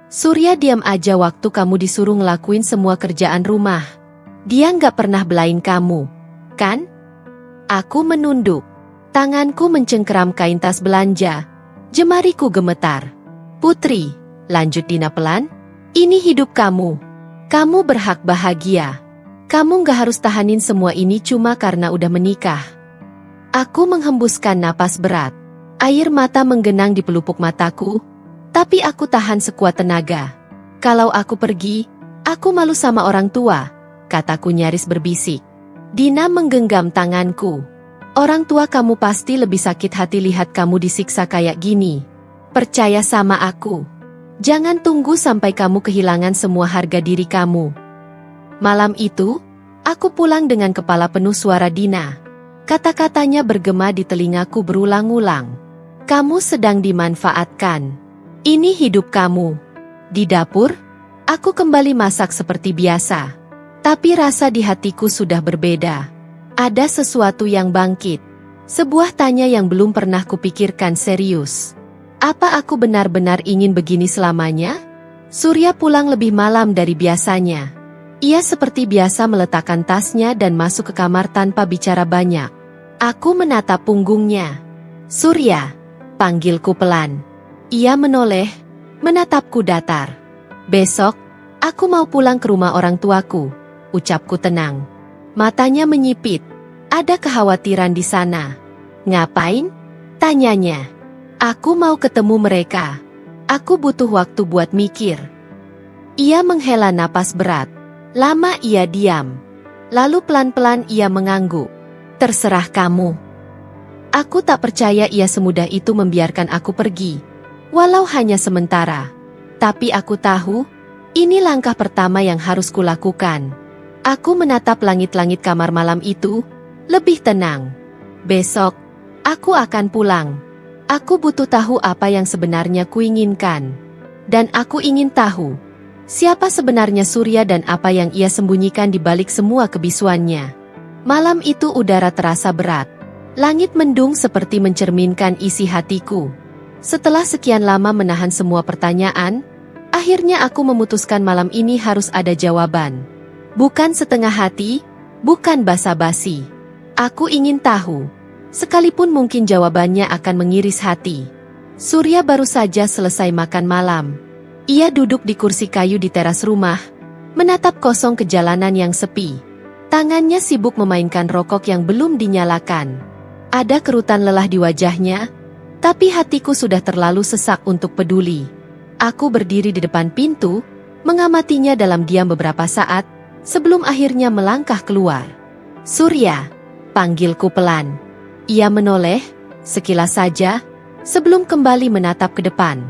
"Surya diam aja waktu kamu disuruh ngelakuin semua kerjaan rumah. Dia nggak pernah belain kamu, kan?" Aku menunduk. Tanganku mencengkeram kain tas belanja. Jemariku gemetar. "Putri," lanjut Dina pelan, "ini hidup kamu. Kamu berhak bahagia. Kamu nggak harus tahanin semua ini cuma karena udah menikah." Aku menghembuskan napas berat. Air mata menggenang di pelupuk mataku, tapi aku tahan sekuat tenaga. "Kalau aku pergi, aku malu sama orang tua," kataku nyaris berbisik. Dina menggenggam tanganku. "Orang tua kamu pasti lebih sakit hati lihat kamu disiksa kayak gini. Percaya sama aku. Jangan tunggu sampai kamu kehilangan semua harga diri kamu." Malam itu, aku pulang dengan kepala penuh suara Dina. Kata-katanya bergema di telingaku berulang-ulang. "Kamu sedang dimanfaatkan. Ini hidup kamu." Di dapur, aku kembali masak seperti biasa. Tapi rasa di hatiku sudah berbeda. Ada sesuatu yang bangkit. Sebuah tanya yang belum pernah kupikirkan serius. Apa aku benar-benar ingin begini selamanya? Surya pulang lebih malam dari biasanya. Ia seperti biasa meletakkan tasnya dan masuk ke kamar tanpa bicara banyak. Aku menatap punggungnya. "Surya," panggilku pelan. Ia menoleh, menatapku datar. "Besok, aku mau pulang ke rumah orang tuaku," ucapku tenang. Matanya menyipit. Ada kekhawatiran di sana. "Ngapain?" tanyanya. "Aku mau ketemu mereka. Aku butuh waktu buat mikir." Ia menghela napas berat. Lama ia diam. Lalu pelan-pelan ia mengangguk. "Terserah kamu." Aku tak percaya ia semudah itu membiarkan aku pergi. Walau hanya sementara. Tapi aku tahu, ini langkah pertama yang harus kulakukan. Aku menatap langit-langit kamar malam itu, lebih tenang. Besok, aku akan pulang. Aku butuh tahu apa yang sebenarnya kuinginkan. Dan aku ingin tahu, siapa sebenarnya Surya dan apa yang ia sembunyikan di balik semua kebisuannya. Malam itu udara terasa berat. Langit mendung seperti mencerminkan isi hatiku. Setelah sekian lama menahan semua pertanyaan, akhirnya aku memutuskan malam ini harus ada jawaban. Bukan setengah hati, bukan basa-basi. Aku ingin tahu. Sekalipun mungkin jawabannya akan mengiris hati. Surya baru saja selesai makan malam. Ia duduk di kursi kayu di teras rumah, menatap kosong ke jalanan yang sepi. Tangannya sibuk memainkan rokok yang belum dinyalakan. Ada kerutan lelah di wajahnya, tapi hatiku sudah terlalu sesak untuk peduli. Aku berdiri di depan pintu, mengamatinya dalam diam beberapa saat, sebelum akhirnya melangkah keluar. "Surya," panggilku pelan. Ia menoleh, sekilas saja, sebelum kembali menatap ke depan.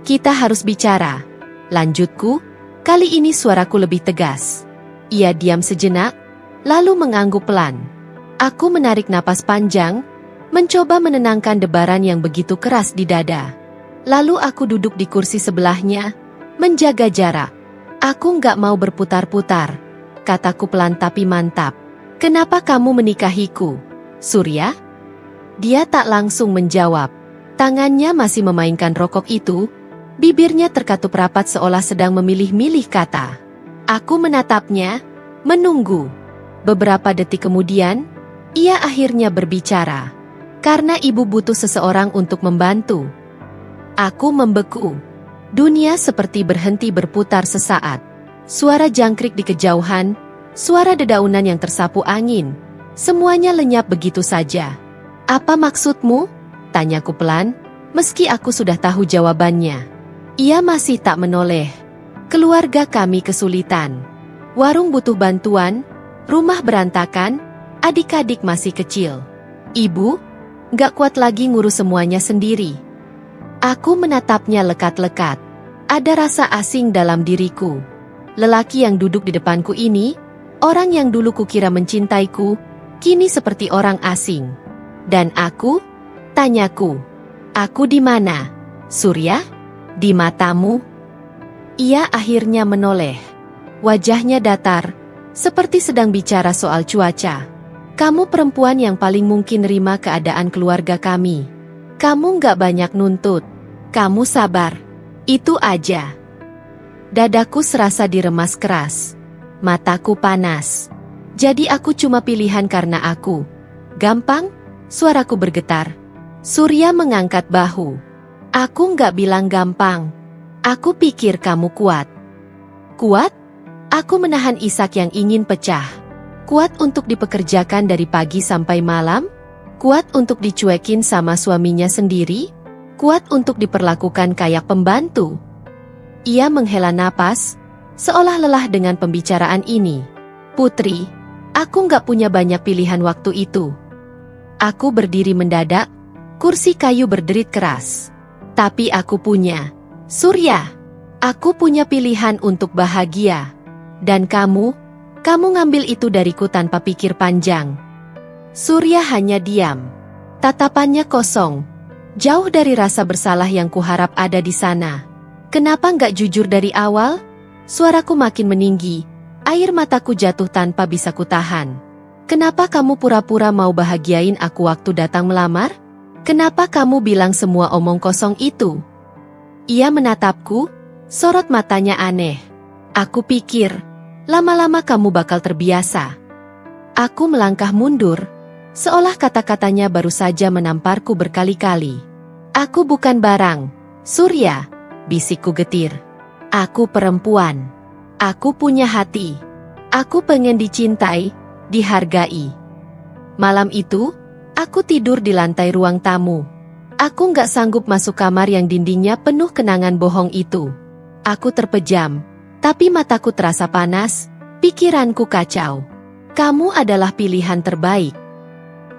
"Kita harus bicara," lanjutku, kali ini suaraku lebih tegas. Ia diam sejenak, lalu mengangguk pelan. Aku menarik napas panjang, mencoba menenangkan debaran yang begitu keras di dada. Lalu aku duduk di kursi sebelahnya, menjaga jarak. "Aku nggak mau berputar-putar," kataku pelan tapi mantap. "Kenapa kamu menikahiku, Surya?" Dia tak langsung menjawab. Tangannya masih memainkan rokok itu, bibirnya terkatup rapat seolah sedang memilih-milih kata. Aku menatapnya, menunggu. Beberapa detik kemudian, ia akhirnya berbicara. "Karena ibu butuh seseorang untuk membantu." Aku membeku. Dunia seperti berhenti berputar sesaat. Suara jangkrik di kejauhan, suara dedaunan yang tersapu angin. Semuanya lenyap begitu saja. "Apa maksudmu?" tanyaku pelan, meski aku sudah tahu jawabannya. Ia masih tak menoleh. Keluarga kami kesulitan. Warung butuh bantuan, rumah berantakan, adik-adik masih kecil. Ibu, gak kuat lagi ngurus semuanya sendiri. Aku menatapnya lekat-lekat. Ada rasa asing dalam diriku. Lelaki yang duduk di depanku ini, orang yang dulu kukira mencintaiku, kini seperti orang asing. Dan aku? Tanyaku. Aku di mana? Surya? Di matamu? Ia akhirnya menoleh. Wajahnya datar, seperti sedang bicara soal cuaca. Kamu perempuan yang paling mungkin nerima keadaan keluarga kami. Kamu gak banyak nuntut. Kamu sabar. Itu aja. Dadaku serasa diremas keras. Mataku panas. Jadi aku cuma pilihan karena aku. Gampang? Suaraku bergetar. Surya mengangkat bahu. Aku nggak bilang gampang. Aku pikir kamu kuat. Kuat? Aku menahan isak yang ingin pecah. Kuat untuk dipekerjakan dari pagi sampai malam? Kuat untuk dicuekin sama suaminya sendiri? Kuat untuk diperlakukan kayak pembantu? Ia menghela napas, seolah lelah dengan pembicaraan ini. Putri, aku nggak punya banyak pilihan waktu itu. Aku berdiri mendadak, kursi kayu berderit keras. Tapi aku punya. Surya, aku punya pilihan untuk bahagia. Dan kamu ngambil itu dariku tanpa pikir panjang. Surya hanya diam. Tatapannya kosong. Jauh dari rasa bersalah yang kuharap ada di sana. Kenapa nggak jujur dari awal? Suaraku makin meninggi. Air mataku jatuh tanpa bisa kutahan. Kenapa kamu pura-pura mau bahagiain aku waktu datang melamar? Kenapa kamu bilang semua omong kosong itu? Ia menatapku, sorot matanya aneh. Aku pikir, lama-lama kamu bakal terbiasa. Aku melangkah mundur, seolah kata-katanya baru saja menamparku berkali-kali. Aku bukan barang, Surya, bisikku getir. Aku perempuan. Aku punya hati. Aku pengen dicintai, dihargai. Malam itu, aku tidur di lantai ruang tamu. Aku nggak sanggup masuk kamar yang dindingnya penuh kenangan bohong itu. Aku terpejam, tapi mataku terasa panas, pikiranku kacau. Kamu adalah pilihan terbaik.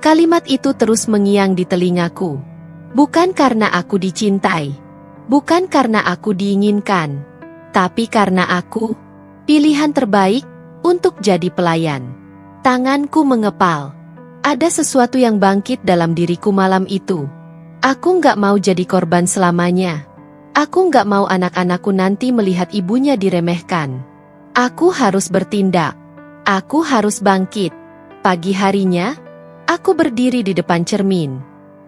Kalimat itu terus mengiang di telingaku. Bukan karena aku dicintai. Bukan karena aku diinginkan. Tapi karena aku, pilihan terbaik untuk jadi pelayan. Tanganku mengepal. Ada sesuatu yang bangkit dalam diriku malam itu. Aku nggak mau jadi korban selamanya. Aku nggak mau anak-anakku nanti melihat ibunya diremehkan. Aku harus bertindak. Aku harus bangkit. Pagi harinya, aku berdiri di depan cermin.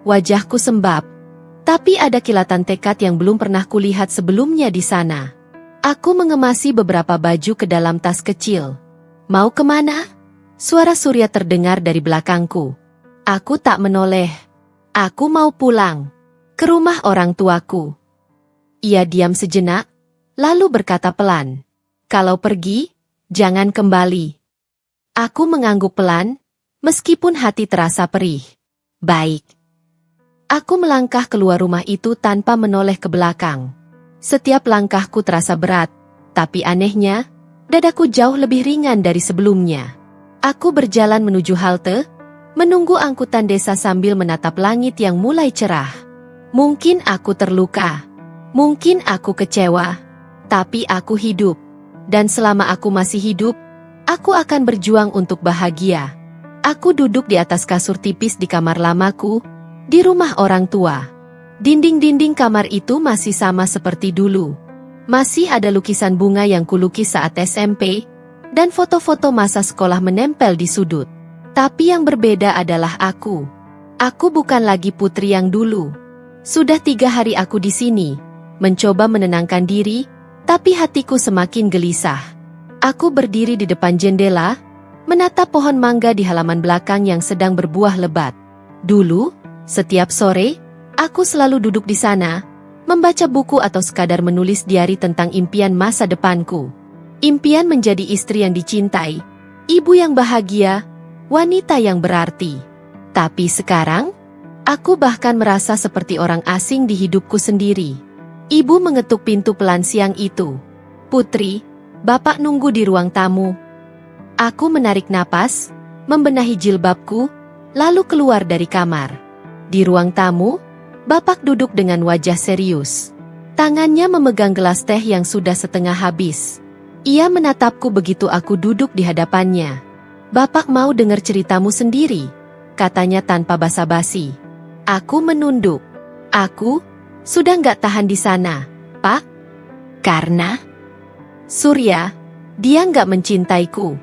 Wajahku sembab. Tapi ada kilatan tekad yang belum pernah kulihat sebelumnya di sana. Aku mengemasi beberapa baju ke dalam tas kecil. Mau kemana? Suara Surya terdengar dari belakangku. Aku tak menoleh. Aku mau pulang. Ke rumah orang tuaku. Ia diam sejenak, lalu berkata pelan. Kalau pergi, jangan kembali. Aku mengangguk pelan, meskipun hati terasa perih. Baik. Aku melangkah keluar rumah itu tanpa menoleh ke belakang. Setiap langkahku terasa berat, tapi anehnya, dadaku jauh lebih ringan dari sebelumnya. Aku berjalan menuju halte, menunggu angkutan desa sambil menatap langit yang mulai cerah. Mungkin aku terluka, mungkin aku kecewa, tapi aku hidup. Dan selama aku masih hidup, aku akan berjuang untuk bahagia. Aku duduk di atas kasur tipis di kamar lamaku, di rumah orang tua. Dinding-dinding kamar itu masih sama seperti dulu. Masih ada lukisan bunga yang kulukis saat SMP, dan foto-foto masa sekolah menempel di sudut. Tapi yang berbeda adalah aku. Aku bukan lagi putri yang dulu. Sudah 3 hari aku di sini, mencoba menenangkan diri, tapi hatiku semakin gelisah. Aku berdiri di depan jendela, menatap pohon mangga di halaman belakang yang sedang berbuah lebat. Dulu, setiap sore, aku selalu duduk di sana, membaca buku atau sekadar menulis diari tentang impian masa depanku. Impian menjadi istri yang dicintai, ibu yang bahagia, wanita yang berarti. Tapi sekarang, aku bahkan merasa seperti orang asing di hidupku sendiri. Ibu mengetuk pintu pelan siang itu. Putri, Bapak nunggu di ruang tamu. Aku menarik napas, membenahi jilbabku, lalu keluar dari kamar. Di ruang tamu, Bapak duduk dengan wajah serius. Tangannya memegang gelas teh yang sudah setengah habis. Ia menatapku begitu aku duduk di hadapannya. Bapak mau dengar ceritamu sendiri, katanya tanpa basa-basi. Aku menunduk. Aku sudah nggak tahan di sana, Pak. Karena Surya, dia nggak mencintaiku.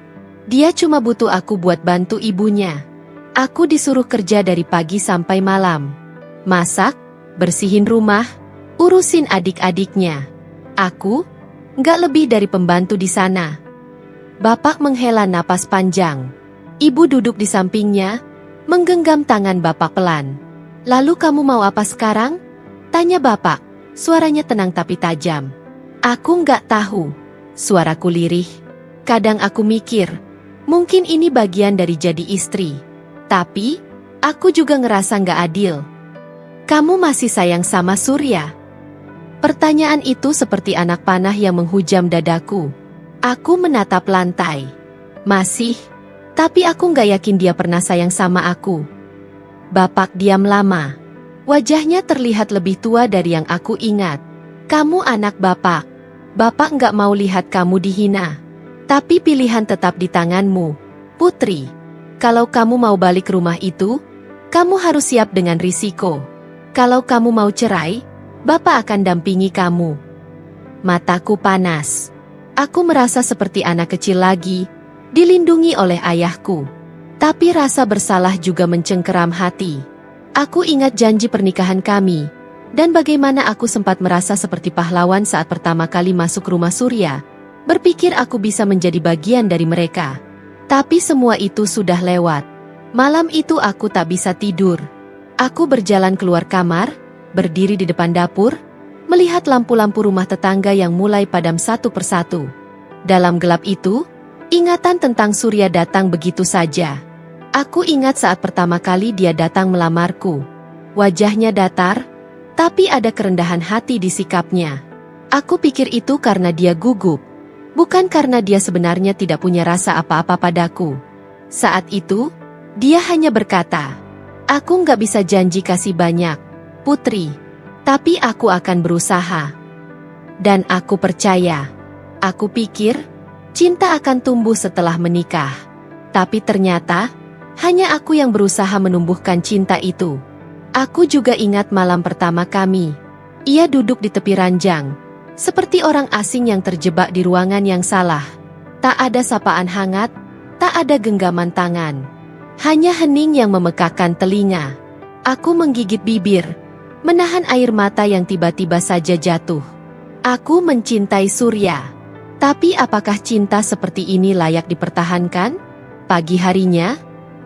Dia cuma butuh aku buat bantu ibunya. Aku disuruh kerja dari pagi sampai malam. Masak, bersihin rumah, urusin adik-adiknya. Aku nggak lebih dari pembantu di sana. Bapak menghela napas panjang. Ibu duduk di sampingnya, menggenggam tangan Bapak pelan. Lalu kamu mau apa sekarang? Tanya Bapak, suaranya tenang tapi tajam. Aku nggak tahu. Suaraku lirih. Kadang aku mikir, mungkin ini bagian dari jadi istri. Tapi, aku juga ngerasa nggak adil. Kamu masih sayang sama Surya? Pertanyaan itu seperti anak panah yang menghujam dadaku. Aku menatap lantai. Masih, tapi aku nggak yakin dia pernah sayang sama aku. Bapak diam lama. Wajahnya terlihat lebih tua dari yang aku ingat. Kamu anak Bapak. Bapak nggak mau lihat kamu dihina. Tapi pilihan tetap di tanganmu, Putri. Kalau kamu mau balik rumah itu, kamu harus siap dengan risiko. Kalau kamu mau cerai, Bapak akan dampingi kamu. Mataku panas. Aku merasa seperti anak kecil lagi, dilindungi oleh ayahku. Tapi rasa bersalah juga mencengkeram hati. Aku ingat janji pernikahan kami, dan bagaimana aku sempat merasa seperti pahlawan saat pertama kali masuk rumah Surya, berpikir aku bisa menjadi bagian dari mereka. Tapi semua itu sudah lewat. Malam itu aku tak bisa tidur. Aku berjalan keluar kamar, berdiri di depan dapur, melihat lampu-lampu rumah tetangga yang mulai padam satu persatu. Dalam gelap itu, ingatan tentang Surya datang begitu saja. Aku ingat saat pertama kali dia datang melamarku. Wajahnya datar, tapi ada kerendahan hati di sikapnya. Aku pikir itu karena dia gugup, bukan karena dia sebenarnya tidak punya rasa apa-apa padaku. Saat itu, dia hanya berkata, "Aku nggak bisa janji kasih banyak, Putri, tapi aku akan berusaha." Dan aku percaya. Aku pikir, cinta akan tumbuh setelah menikah. Tapi ternyata, hanya aku yang berusaha menumbuhkan cinta itu. Aku juga ingat malam pertama kami. Ia duduk di tepi ranjang, seperti orang asing yang terjebak di ruangan yang salah. Tak ada sapaan hangat, tak ada genggaman tangan. Hanya hening yang memekakkan telinga. Aku menggigit bibir, menahan air mata yang tiba-tiba saja jatuh. Aku mencintai Surya. Tapi apakah cinta seperti ini layak dipertahankan? Pagi harinya,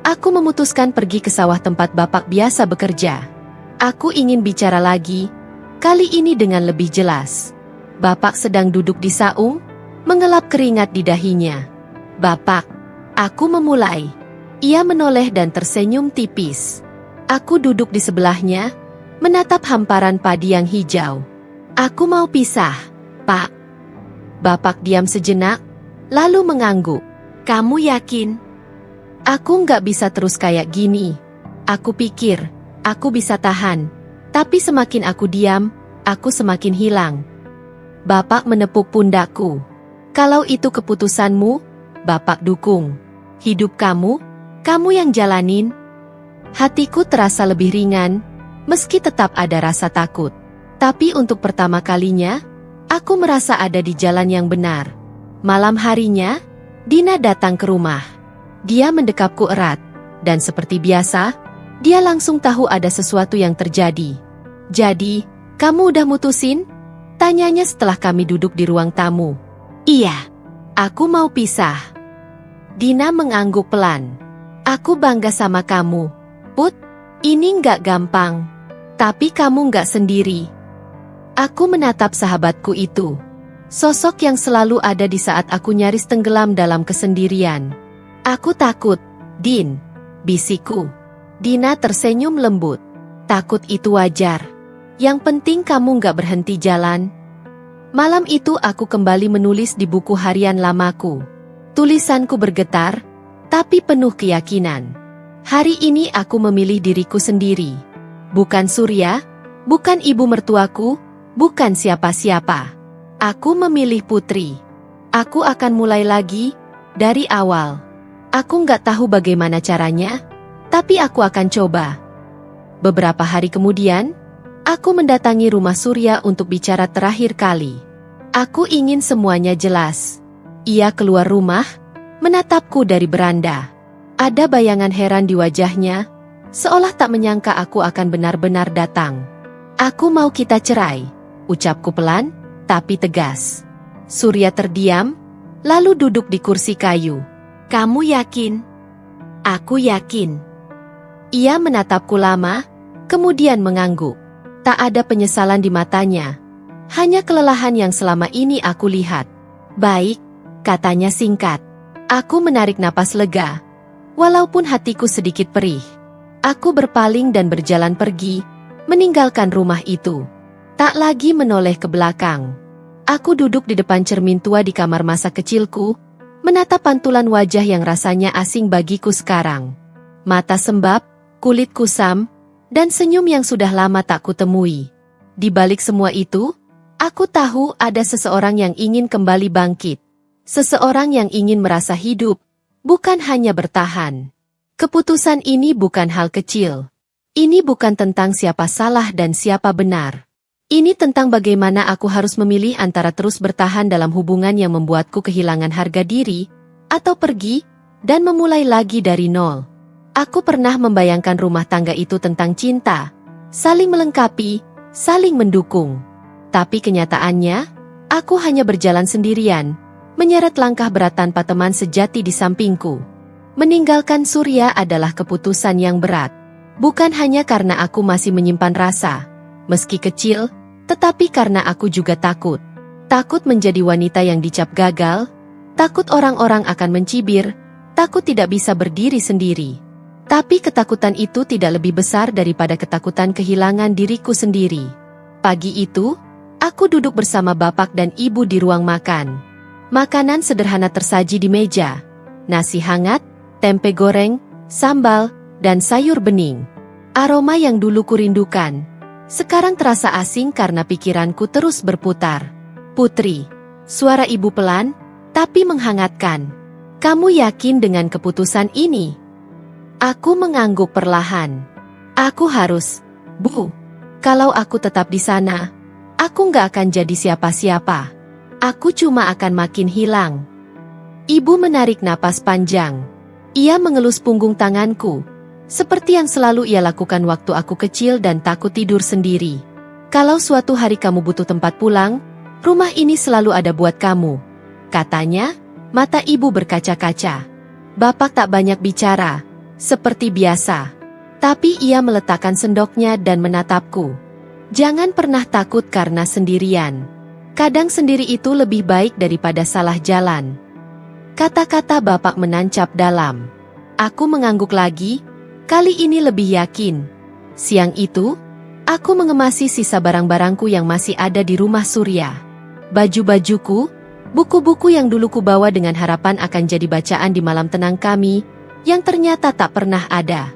aku memutuskan pergi ke sawah tempat Bapak biasa bekerja. Aku ingin bicara lagi, kali ini dengan lebih jelas. Bapak sedang duduk di saung, mengelap keringat di dahinya. "Bapak," aku memulai. Ia menoleh dan tersenyum tipis. Aku duduk di sebelahnya, menatap hamparan padi yang hijau. "Aku mau pisah, Pak." Bapak diam sejenak, lalu mengangguk. "Kamu yakin?" "Aku nggak bisa terus kayak gini." Aku pikir, aku bisa tahan. Tapi semakin aku diam, aku semakin hilang. Bapak menepuk pundakku. "Kalau itu keputusanmu, Bapak dukung. Hidup kamu yang jalanin." Hatiku terasa lebih ringan, meski tetap ada rasa takut. Tapi untuk pertama kalinya, aku merasa ada di jalan yang benar. Malam harinya, Dina datang ke rumah. Dia mendekapku erat, dan seperti biasa, dia langsung tahu ada sesuatu yang terjadi. "Jadi, kamu udah mutusin?" tanyanya setelah kami duduk di ruang tamu. "Iya, aku mau pisah." Dina mengangguk pelan. "Aku bangga sama kamu, Put. Ini nggak gampang. Tapi kamu nggak sendiri." Aku menatap sahabatku itu. Sosok yang selalu ada di saat aku nyaris tenggelam dalam kesendirian. "Aku takut, Din," bisikku. Dina tersenyum lembut. "Takut itu wajar. Yang penting kamu nggak berhenti jalan. Malam itu aku kembali menulis di buku harian lamaku. Tulisanku bergetar, tapi penuh keyakinan. Hari ini aku memilih diriku sendiri. Bukan Surya, bukan ibu mertuaku, bukan siapa-siapa. Aku memilih Putri. Aku akan mulai lagi, dari awal. Aku nggak tahu bagaimana caranya, tapi aku akan coba. Beberapa hari kemudian, aku mendatangi rumah Surya untuk bicara terakhir kali. Aku ingin semuanya jelas. Ia keluar rumah, menatapku dari beranda. Ada bayangan heran di wajahnya, seolah tak menyangka aku akan benar-benar datang. Aku mau kita cerai, ucapku pelan, tapi tegas. Surya terdiam, lalu duduk di kursi kayu. Kamu yakin? Aku yakin. Ia menatapku lama, kemudian mengangguk. Tak ada penyesalan di matanya. Hanya kelelahan yang selama ini aku lihat. Baik, katanya singkat. Aku menarik napas lega. Walaupun hatiku sedikit perih. Aku berpaling dan berjalan pergi, meninggalkan rumah itu. Tak lagi menoleh ke belakang. Aku duduk di depan cermin tua di kamar masa kecilku, menatap pantulan wajah yang rasanya asing bagiku sekarang. Mata sembab, kulit kusam, dan senyum yang sudah lama tak kutemui. Di balik semua itu, aku tahu ada seseorang yang ingin kembali bangkit. Seseorang yang ingin merasa hidup, bukan hanya bertahan. Keputusan ini bukan hal kecil. Ini bukan tentang siapa salah dan siapa benar. Ini tentang bagaimana aku harus memilih antara terus bertahan dalam hubungan yang membuatku kehilangan harga diri, atau pergi, dan memulai lagi dari nol. Aku pernah membayangkan rumah tangga itu tentang cinta, saling melengkapi, saling mendukung. Tapi kenyataannya, aku hanya berjalan sendirian, menyeret langkah berat tanpa teman sejati di sampingku. Meninggalkan Surya adalah keputusan yang berat. Bukan hanya karena aku masih menyimpan rasa, meski kecil, tetapi karena aku juga takut. Takut menjadi wanita yang dicap gagal, takut orang-orang akan mencibir, takut tidak bisa berdiri sendiri. Tapi ketakutan itu tidak lebih besar daripada ketakutan kehilangan diriku sendiri. Pagi itu, aku duduk bersama bapak dan ibu di ruang makan. Makanan sederhana tersaji di meja. Nasi hangat, tempe goreng, sambal, dan sayur bening. Aroma yang dulu kurindukan, sekarang terasa asing karena pikiranku terus berputar. Putri, suara ibu pelan, tapi menghangatkan. Kamu yakin dengan keputusan ini? Aku mengangguk perlahan. Aku harus, Bu. Kalau aku tetap di sana, aku nggak akan jadi siapa-siapa. Aku cuma akan makin hilang. Ibu menarik napas panjang. Ia mengelus punggung tanganku, seperti yang selalu ia lakukan waktu aku kecil dan takut tidur sendiri. Kalau suatu hari kamu butuh tempat pulang, rumah ini selalu ada buat kamu. Katanya, mata ibu berkaca-kaca. Bapak tak banyak bicara, seperti biasa. Tapi ia meletakkan sendoknya dan menatapku. Jangan pernah takut karena sendirian. Kadang sendiri itu lebih baik daripada salah jalan. Kata-kata bapak menancap dalam. Aku mengangguk lagi, kali ini lebih yakin. Siang itu, aku mengemasi sisa barang-barangku yang masih ada di rumah Surya. Baju-bajuku, buku-buku yang dulu kubawa dengan harapan akan jadi bacaan di malam tenang kami, yang ternyata tak pernah ada.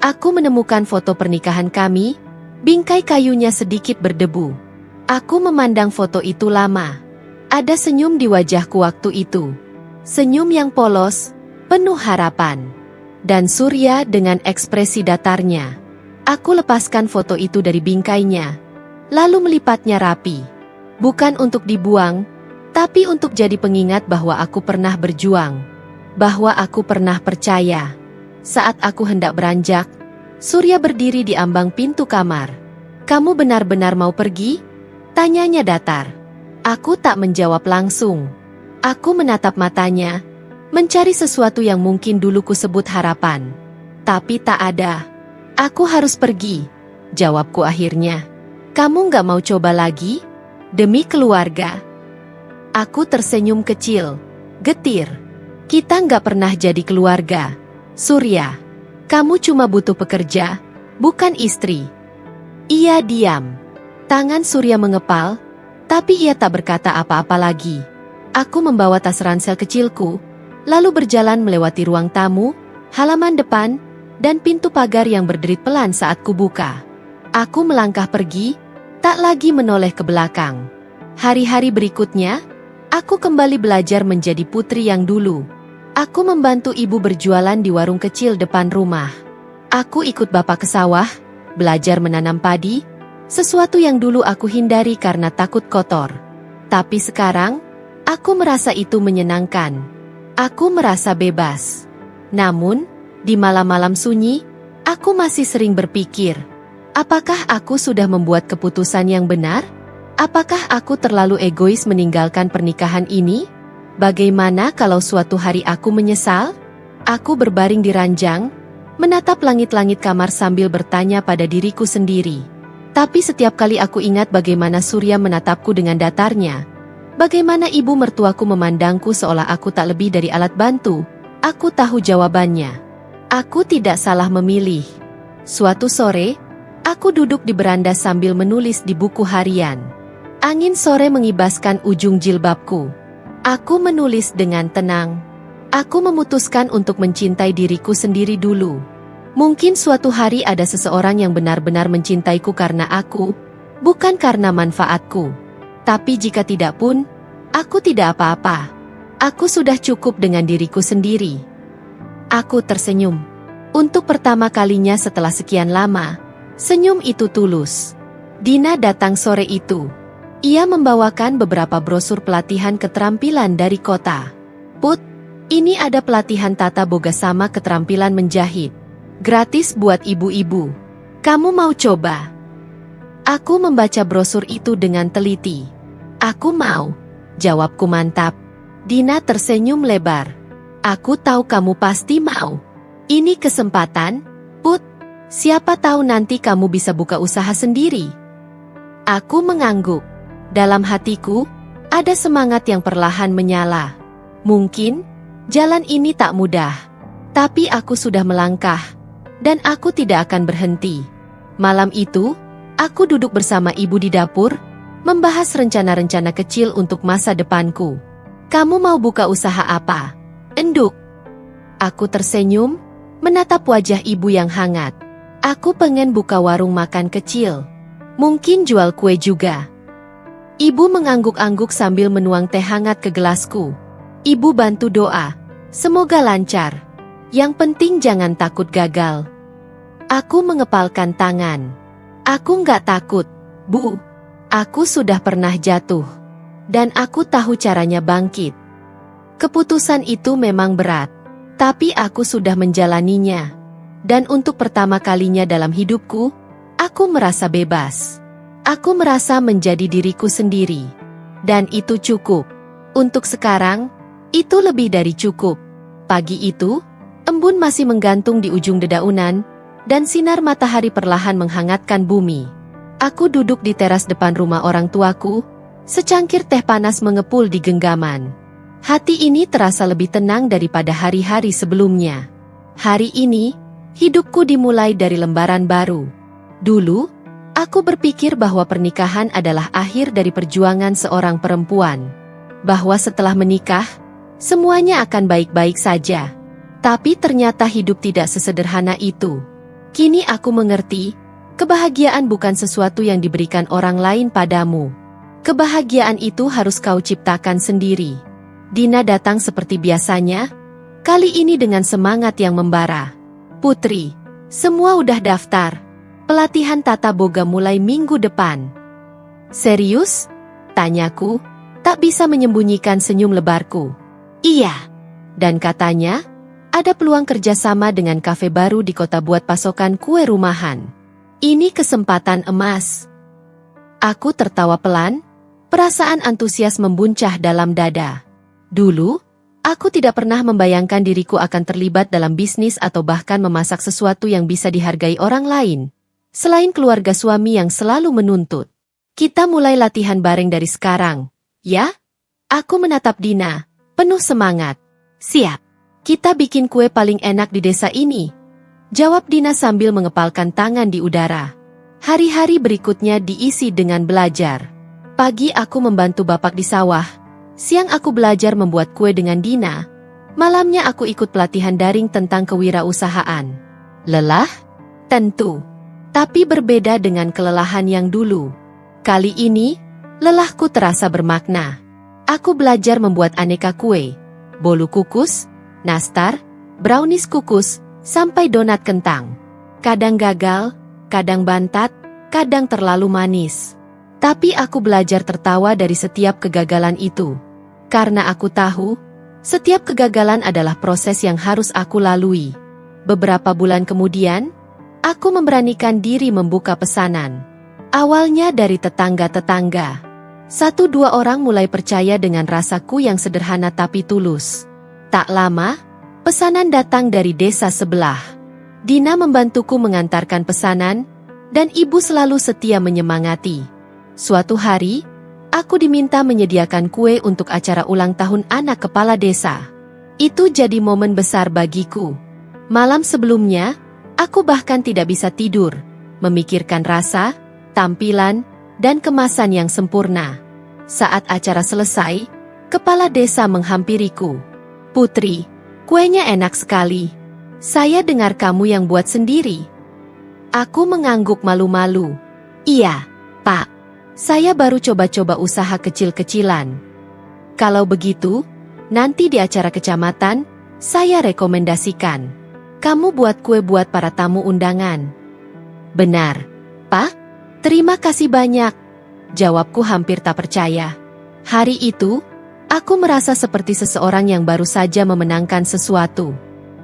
Aku menemukan foto pernikahan kami, bingkai kayunya sedikit berdebu. Aku memandang foto itu lama. Ada senyum di wajahku waktu itu. Senyum yang polos, penuh harapan. Dan Surya dengan ekspresi datarnya. Aku lepaskan foto itu dari bingkainya, lalu melipatnya rapi. Bukan untuk dibuang, tapi untuk jadi pengingat bahwa aku pernah berjuang. Bahwa aku pernah percaya. Saat aku hendak beranjak, Surya berdiri di ambang pintu kamar. Kamu benar-benar mau pergi? Tanyanya datar. Aku tak menjawab langsung. Aku menatap matanya, mencari sesuatu yang mungkin dulu kusebut harapan. Tapi tak ada. Aku harus pergi, jawabku akhirnya. Kamu nggak mau coba lagi? Demi keluarga. Aku tersenyum kecil, getir. Kita nggak pernah jadi keluarga, Surya. Kamu cuma butuh pekerja, bukan istri. Ia diam. Tangan Surya mengepal, tapi ia tak berkata apa-apa lagi. Aku membawa tas ransel kecilku, lalu berjalan melewati ruang tamu, halaman depan, dan pintu pagar yang berderit pelan saat kubuka. Aku melangkah pergi, tak lagi menoleh ke belakang. Hari-hari berikutnya, aku kembali belajar menjadi putri yang dulu. Aku membantu ibu berjualan di warung kecil depan rumah. Aku ikut bapak ke sawah, belajar menanam padi, sesuatu yang dulu aku hindari karena takut kotor. Tapi sekarang, aku merasa itu menyenangkan. Aku merasa bebas. Namun, di malam-malam sunyi, aku masih sering berpikir, apakah aku sudah membuat keputusan yang benar? Apakah aku terlalu egois meninggalkan pernikahan ini? Bagaimana kalau suatu hari aku menyesal? Aku berbaring di ranjang, menatap langit-langit kamar sambil bertanya pada diriku sendiri. Tapi setiap kali aku ingat bagaimana Surya menatapku dengan datarnya, bagaimana ibu mertuaku memandangku seolah aku tak lebih dari alat bantu, aku tahu jawabannya. Aku tidak salah memilih. Suatu sore, aku duduk di beranda sambil menulis di buku harian. Angin sore mengibaskan ujung jilbabku. Aku menulis dengan tenang. Aku memutuskan untuk mencintai diriku sendiri dulu. Mungkin suatu hari ada seseorang yang benar-benar mencintaiku karena aku, bukan karena manfaatku. Tapi jika tidak pun, aku tidak apa-apa. Aku sudah cukup dengan diriku sendiri. Aku tersenyum. Untuk pertama kalinya setelah sekian lama, senyum itu tulus. Dina datang sore itu. Ia membawakan beberapa brosur pelatihan keterampilan dari kota. Put, ini ada pelatihan tata boga sama keterampilan menjahit. Gratis buat ibu-ibu. Kamu mau coba? Aku membaca brosur itu dengan teliti. Aku mau. Jawabku mantap. Dina tersenyum lebar. Aku tahu kamu pasti mau. Ini kesempatan, Put. Siapa tahu nanti kamu bisa buka usaha sendiri. Aku mengangguk. Dalam hatiku, ada semangat yang perlahan menyala. Mungkin, jalan ini tak mudah. Tapi aku sudah melangkah. Dan aku tidak akan berhenti. Malam itu, aku duduk bersama ibu di dapur, membahas rencana-rencana kecil untuk masa depanku. Kamu mau buka usaha apa? Enduk. Aku tersenyum, menatap wajah ibu yang hangat. Aku pengen buka warung makan kecil. Mungkin jual kue juga. Ibu mengangguk-angguk sambil menuang teh hangat ke gelasku. Ibu bantu doa. Semoga lancar. Yang penting jangan takut gagal. Aku mengepalkan tangan. Aku nggak takut, Bu. Aku sudah pernah jatuh. Dan aku tahu caranya bangkit. Keputusan itu memang berat. Tapi aku sudah menjalaninya. Dan untuk pertama kalinya dalam hidupku, aku merasa bebas. Aku merasa menjadi diriku sendiri. Dan itu cukup. Untuk sekarang, itu lebih dari cukup. Pagi itu, embun masih menggantung di ujung dedaunan, dan sinar matahari perlahan menghangatkan bumi. Aku duduk di teras depan rumah orang tuaku, secangkir teh panas mengepul di genggaman. Hati ini terasa lebih tenang daripada hari-hari sebelumnya. Hari ini, hidupku dimulai dari lembaran baru. Dulu, aku berpikir bahwa pernikahan adalah akhir dari perjuangan seorang perempuan. Bahwa setelah menikah, semuanya akan baik-baik saja. Tapi ternyata hidup tidak sesederhana itu. Kini aku mengerti, kebahagiaan bukan sesuatu yang diberikan orang lain padamu. Kebahagiaan itu harus kau ciptakan sendiri. Dina datang seperti biasanya, kali ini dengan semangat yang membara. Putri, semua udah daftar. Pelatihan tata boga mulai minggu depan. Serius? Tanyaku, tak bisa menyembunyikan senyum lebarku. Iya. Dan katanya, ada peluang kerjasama dengan kafe baru di kota buat pasokan kue rumahan. Ini kesempatan emas. Aku tertawa pelan, perasaan antusias membuncah dalam dada. Dulu, aku tidak pernah membayangkan diriku akan terlibat dalam bisnis atau bahkan memasak sesuatu yang bisa dihargai orang lain. Selain keluarga suami yang selalu menuntut. Kita mulai latihan bareng dari sekarang, ya? Aku menatap Dina, penuh semangat. Siap. Kita bikin kue paling enak di desa ini. Jawab Dina sambil mengepalkan tangan di udara. Hari-hari berikutnya diisi dengan belajar. Pagi aku membantu bapak di sawah. Siang aku belajar membuat kue dengan Dina. Malamnya aku ikut pelatihan daring tentang kewirausahaan. Lelah? Tentu. Tapi berbeda dengan kelelahan yang dulu. Kali ini, lelahku terasa bermakna. Aku belajar membuat aneka kue. Bolu kukus, nastar, brownies kukus, sampai donat kentang. Kadang gagal, kadang bantat, kadang terlalu manis. Tapi aku belajar tertawa dari setiap kegagalan itu. Karena aku tahu, setiap kegagalan adalah proses yang harus aku lalui. Beberapa bulan kemudian, aku memberanikan diri membuka pesanan. Awalnya dari tetangga-tetangga. 1-2 orang mulai percaya dengan rasaku yang sederhana tapi tulus. Tak lama, pesanan datang dari desa sebelah. Dina membantuku mengantarkan pesanan, dan ibu selalu setia menyemangati. Suatu hari, aku diminta menyediakan kue untuk acara ulang tahun anak kepala desa. Itu jadi momen besar bagiku. Malam sebelumnya, aku bahkan tidak bisa tidur, memikirkan rasa, tampilan, dan kemasan yang sempurna. Saat acara selesai, kepala desa menghampiriku. "Putri, kuenya enak sekali. Saya dengar kamu yang buat sendiri." Aku mengangguk malu-malu. "Iya, Pak. Saya baru coba-coba usaha kecil-kecilan." "Kalau begitu, nanti di acara kecamatan, saya rekomendasikan kamu buat kue buat para tamu undangan." "Benar, Pak? Terima kasih banyak," jawabku hampir tak percaya. Hari itu, aku merasa seperti seseorang yang baru saja memenangkan sesuatu.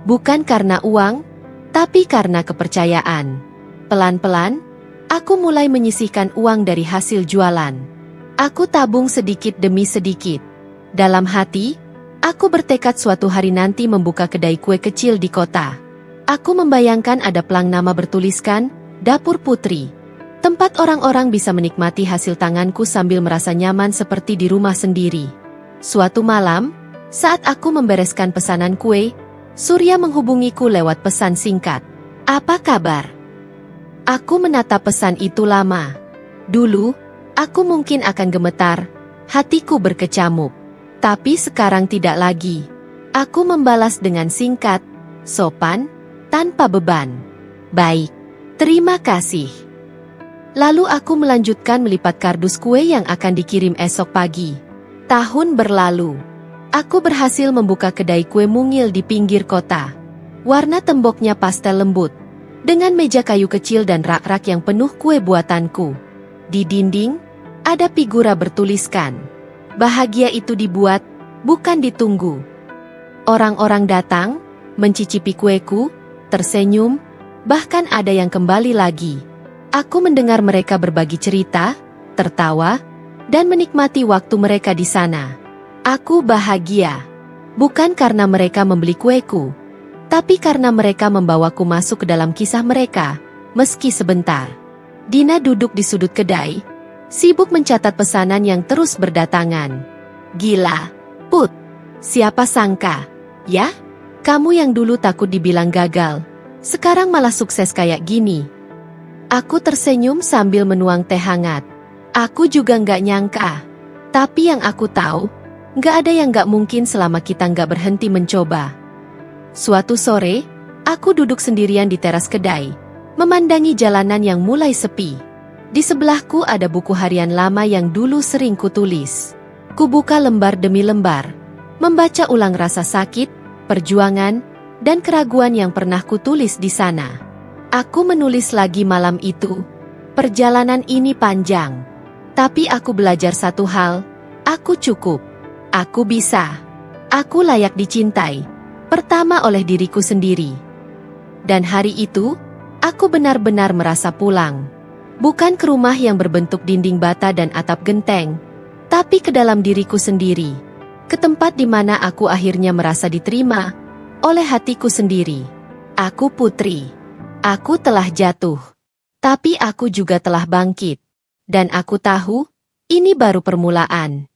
Bukan karena uang, tapi karena kepercayaan. Pelan-pelan, aku mulai menyisihkan uang dari hasil jualan. Aku tabung sedikit demi sedikit. Dalam hati, aku bertekad suatu hari nanti membuka kedai kue kecil di kota. Aku membayangkan ada pelang nama bertuliskan, "Dapur Putri." Tempat orang-orang bisa menikmati hasil tanganku sambil merasa nyaman seperti di rumah sendiri. Suatu malam, saat aku membereskan pesanan kue, Surya menghubungiku lewat pesan singkat. "Apa kabar?" Aku menatap pesan itu lama. Dulu, aku mungkin akan gemetar, hatiku berkecamuk. Tapi sekarang tidak lagi. Aku membalas dengan singkat, sopan, tanpa beban. "Baik, terima kasih." Lalu aku melanjutkan melipat kardus kue yang akan dikirim esok pagi. Tahun berlalu. Aku berhasil membuka kedai kue mungil di pinggir kota. Warna temboknya pastel lembut, dengan meja kayu kecil dan rak-rak yang penuh kue buatanku. Di dinding, ada figura bertuliskan, "Bahagia itu dibuat, bukan ditunggu." Orang-orang datang, mencicipi kueku, tersenyum, bahkan ada yang kembali lagi. Aku mendengar mereka berbagi cerita, tertawa, dan menikmati waktu mereka di sana. Aku bahagia, bukan karena mereka membeli kueku, tapi karena mereka membawaku masuk ke dalam kisah mereka, meski sebentar. Dina duduk di sudut kedai, sibuk mencatat pesanan yang terus berdatangan. "Gila, Put, siapa sangka, ya? Kamu yang dulu takut dibilang gagal, sekarang malah sukses kayak gini." Aku tersenyum sambil menuang teh hangat. Aku juga nggak nyangka. Tapi yang aku tahu, nggak ada yang nggak mungkin selama kita nggak berhenti mencoba. Suatu sore, aku duduk sendirian di teras kedai, memandangi jalanan yang mulai sepi. Di sebelahku ada buku harian lama yang dulu sering kutulis. Kubuka lembar demi lembar, membaca ulang rasa sakit, perjuangan, dan keraguan yang pernah kutulis di sana. Aku menulis lagi malam itu. Perjalanan ini panjang. Tapi aku belajar satu hal, aku cukup. Aku bisa. Aku layak dicintai. Pertama oleh diriku sendiri. Dan hari itu, aku benar-benar merasa pulang. Bukan ke rumah yang berbentuk dinding bata dan atap genteng, tapi ke dalam diriku sendiri. Ke tempat di mana aku akhirnya merasa diterima oleh hatiku sendiri. Aku Putri. Aku telah jatuh. Tapi aku juga telah bangkit. Dan aku tahu, ini baru permulaan.